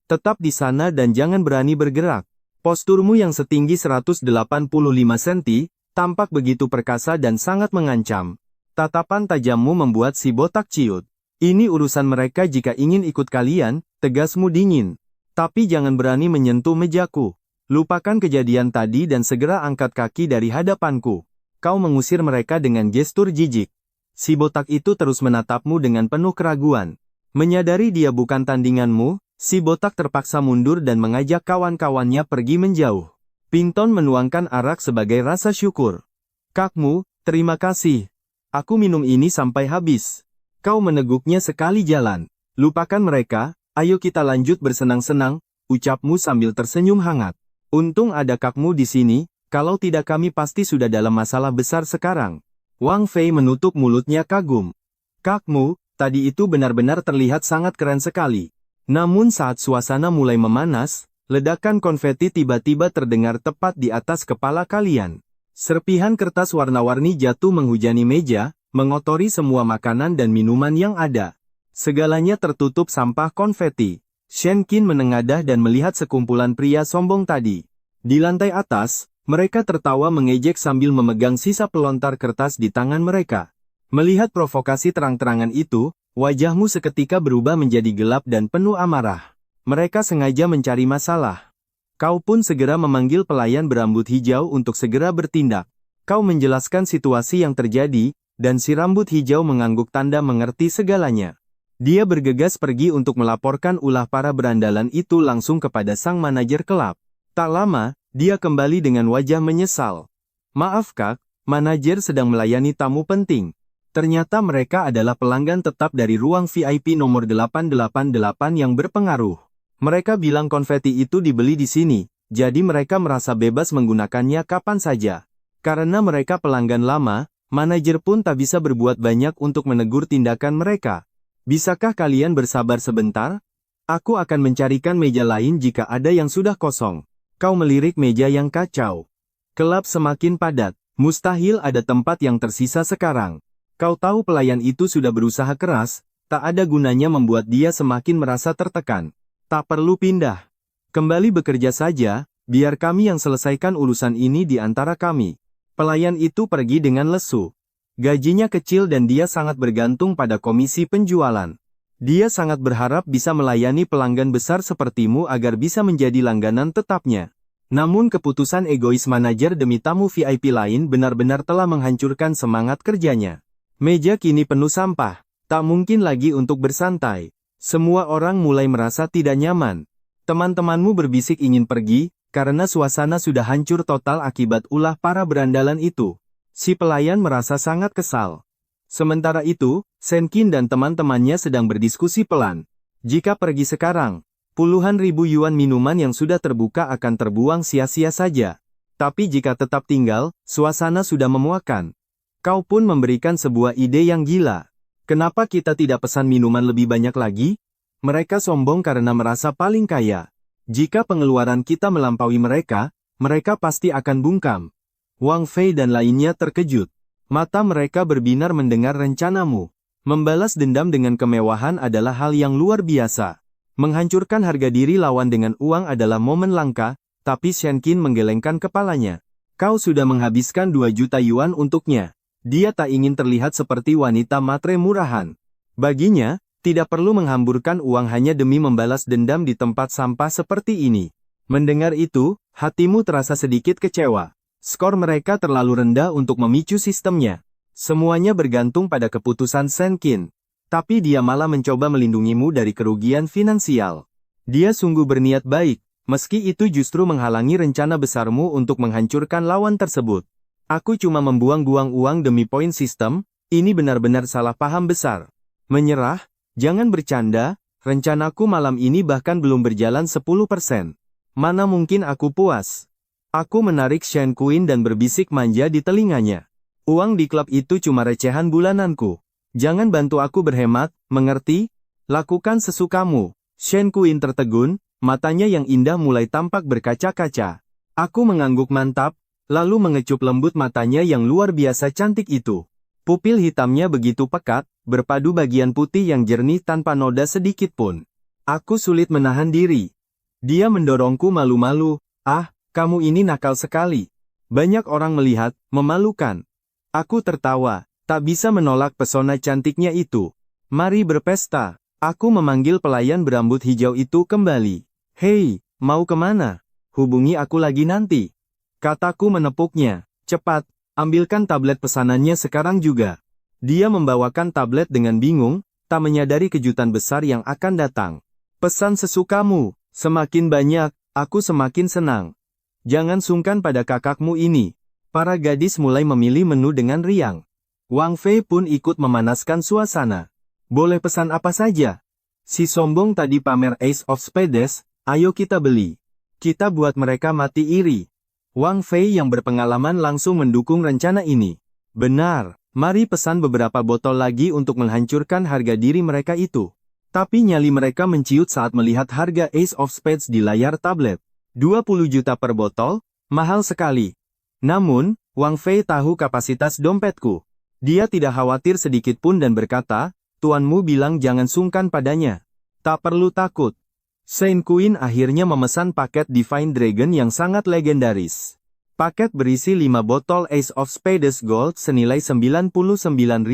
Tetap di sana dan jangan berani bergerak. Posturmu yang setinggi 185 cm, tampak begitu perkasa dan sangat mengancam. Tatapan tajammu membuat si botak ciut. Ini urusan mereka jika ingin ikut kalian, tegasmu dingin. Tapi jangan berani menyentuh mejaku. Lupakan kejadian tadi dan segera angkat kaki dari hadapanku. Kau mengusir mereka dengan gestur jijik. Si botak itu terus menatapmu dengan penuh keraguan. Menyadari dia bukan tandinganmu, si botak terpaksa mundur dan mengajak kawan-kawannya pergi menjauh. Pinton menuangkan arak sebagai rasa syukur. Kakmu, terima kasih. Aku minum ini sampai habis. Kau meneguknya sekali jalan. Lupakan mereka, ayo kita lanjut bersenang-senang, ucapmu sambil tersenyum hangat. Untung ada kakmu di sini, kalau tidak kami pasti sudah dalam masalah besar sekarang. Wang Fei menutup mulutnya kagum. Kakmu, tadi itu benar-benar terlihat sangat keren sekali. Namun saat suasana mulai memanas, ledakan konfeti tiba-tiba terdengar tepat di atas kepala kalian. Serpihan kertas warna-warni jatuh menghujani meja, mengotori semua makanan dan minuman yang ada. Segalanya tertutup sampah konfeti. Shen Qin menengadah dan melihat sekumpulan pria sombong tadi. Di lantai atas, mereka tertawa mengejek sambil memegang sisa pelontar kertas di tangan mereka. Melihat provokasi terang-terangan itu, wajahmu seketika berubah menjadi gelap dan penuh amarah. Mereka sengaja mencari masalah. Kau pun segera memanggil pelayan berambut hijau untuk segera bertindak. Kau menjelaskan situasi yang terjadi, dan si rambut hijau mengangguk tanda mengerti segalanya. Dia bergegas pergi untuk melaporkan ulah para berandalan itu langsung kepada sang manajer klub. Tak lama, dia kembali dengan wajah menyesal. Maaf kak, manajer sedang melayani tamu penting. Ternyata mereka adalah pelanggan tetap dari ruang VIP nomor 888 yang berpengaruh. Mereka bilang konfeti itu dibeli di sini, jadi mereka merasa bebas menggunakannya kapan saja. Karena mereka pelanggan lama, manajer pun tak bisa berbuat banyak untuk menegur tindakan mereka. Bisakah kalian bersabar sebentar? Aku akan mencarikan meja lain jika ada yang sudah kosong. Kau melirik meja yang kacau. Kelab semakin padat, mustahil ada tempat yang tersisa sekarang. Kau tahu pelayan itu sudah berusaha keras, tak ada gunanya membuat dia semakin merasa tertekan. Tak perlu pindah. Kembali bekerja saja, biar kami yang selesaikan urusan ini di antara kami. Pelayan itu pergi dengan lesu. Gajinya kecil dan dia sangat bergantung pada komisi penjualan. Dia sangat berharap bisa melayani pelanggan besar sepertimu agar bisa menjadi langganan tetapnya. Namun keputusan egois manajer demi tamu VIP lain benar-benar telah menghancurkan semangat kerjanya. Meja kini penuh sampah. Tak mungkin lagi untuk bersantai. Semua orang mulai merasa tidak nyaman. Teman-temanmu berbisik ingin pergi, karena suasana sudah hancur total akibat ulah para berandalan itu. Si pelayan merasa sangat kesal. Sementara itu, Senkin dan teman-temannya sedang berdiskusi pelan. Jika pergi sekarang, puluhan ribu yuan minuman yang sudah terbuka akan terbuang sia-sia saja. Tapi jika tetap tinggal, suasana sudah memuakkan. Kau pun memberikan sebuah ide yang gila. Kenapa kita tidak pesan minuman lebih banyak lagi? Mereka sombong karena merasa paling kaya. Jika pengeluaran kita melampaui mereka, mereka pasti akan bungkam. Wang Fei dan lainnya terkejut. Mata mereka berbinar mendengar rencanamu. Membalas dendam dengan kemewahan adalah hal yang luar biasa. Menghancurkan harga diri lawan dengan uang adalah momen langka, tapi Shenkin menggelengkan kepalanya. Kau sudah menghabiskan 2 juta yuan untuknya. Dia tak ingin terlihat seperti wanita matre murahan. Baginya, tidak perlu menghamburkan uang hanya demi membalas dendam di tempat sampah seperti ini. Mendengar itu, hatimu terasa sedikit kecewa. Skor mereka terlalu rendah untuk memicu sistemnya. Semuanya bergantung pada keputusan Shenkin. Tapi dia malah mencoba melindungimu dari kerugian finansial. Dia sungguh berniat baik, meski itu justru menghalangi rencana besarmu untuk menghancurkan lawan tersebut. Aku cuma membuang-buang uang demi poin sistem, ini benar-benar salah paham besar. Menyerah? Jangan bercanda, rencanaku malam ini bahkan belum berjalan 10%. Mana mungkin aku puas? Aku menarik Shen Kuin dan berbisik manja di telinganya. Uang di klub itu cuma recehan bulananku. Jangan bantu aku berhemat, mengerti? Lakukan sesukamu. Shen Kuin tertegun, matanya yang indah mulai tampak berkaca-kaca. Aku mengangguk mantap, lalu mengecup lembut matanya yang luar biasa cantik itu. Pupil hitamnya begitu pekat, berpadu bagian putih yang jernih tanpa noda sedikit pun. Aku sulit menahan diri. Dia mendorongku malu-malu. Ah, kamu ini nakal sekali. Banyak orang melihat, memalukan. Aku tertawa, tak bisa menolak pesona cantiknya itu. Mari berpesta. Aku memanggil pelayan berambut hijau itu kembali. Hei, mau kemana? Hubungi aku lagi nanti. Kataku menepuknya. Cepat, ambilkan tablet pesanannya sekarang juga. Dia membawakan tablet dengan bingung, tak menyadari kejutan besar yang akan datang. Pesan sesukamu, semakin banyak, aku semakin senang. Jangan sungkan pada kakakmu ini. Para gadis mulai memilih menu dengan riang. Wang Fei pun ikut memanaskan suasana. Boleh pesan apa saja? Si sombong tadi pamer Ace of Spades, ayo kita beli. Kita buat mereka mati iri. Wang Fei yang berpengalaman langsung mendukung rencana ini. Benar, mari pesan beberapa botol lagi untuk menghancurkan harga diri mereka itu. Tapi nyali mereka menciut saat melihat harga Ace of Spades di layar tablet. 20 juta per botol, mahal sekali. Namun, Wang Fei tahu kapasitas dompetku. Dia tidak khawatir sedikit pun dan berkata, tuanmu bilang jangan sungkan padanya. Tak perlu takut. Shen Kuin akhirnya memesan paket Divine Dragon yang sangat legendaris. Paket berisi 5 botol Ace of Spades Gold senilai 99.999.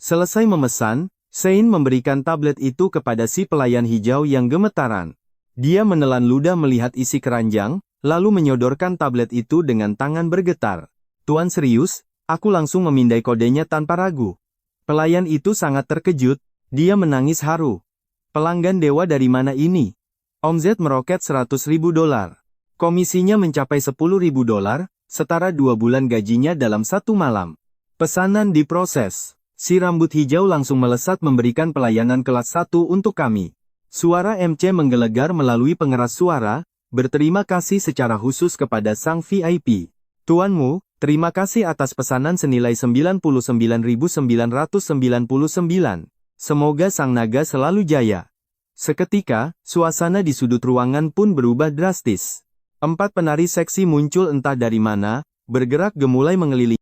Selesai memesan, Shen memberikan tablet itu kepada si pelayan hijau yang gemetaran. Dia menelan ludah melihat isi keranjang, lalu menyodorkan tablet itu dengan tangan bergetar. Tuan serius? Aku langsung memindai kodenya tanpa ragu. Pelayan itu sangat terkejut, dia menangis haru. Pelanggan dewa dari mana ini? Omzet meroket $100.000. Komisinya mencapai $10.000, setara 2 bulan gajinya dalam 1 malam. Pesanan diproses. Si rambut hijau langsung melesat memberikan pelayanan kelas 1 untuk kami. Suara MC menggelegar melalui pengeras suara, berterima kasih secara khusus kepada sang VIP. Tuanmu, terima kasih atas pesanan senilai 99.999. Semoga sang naga selalu jaya. Seketika, suasana di sudut ruangan pun berubah drastis. 4 penari seksi muncul entah dari mana, bergerak gemulai mengelilingi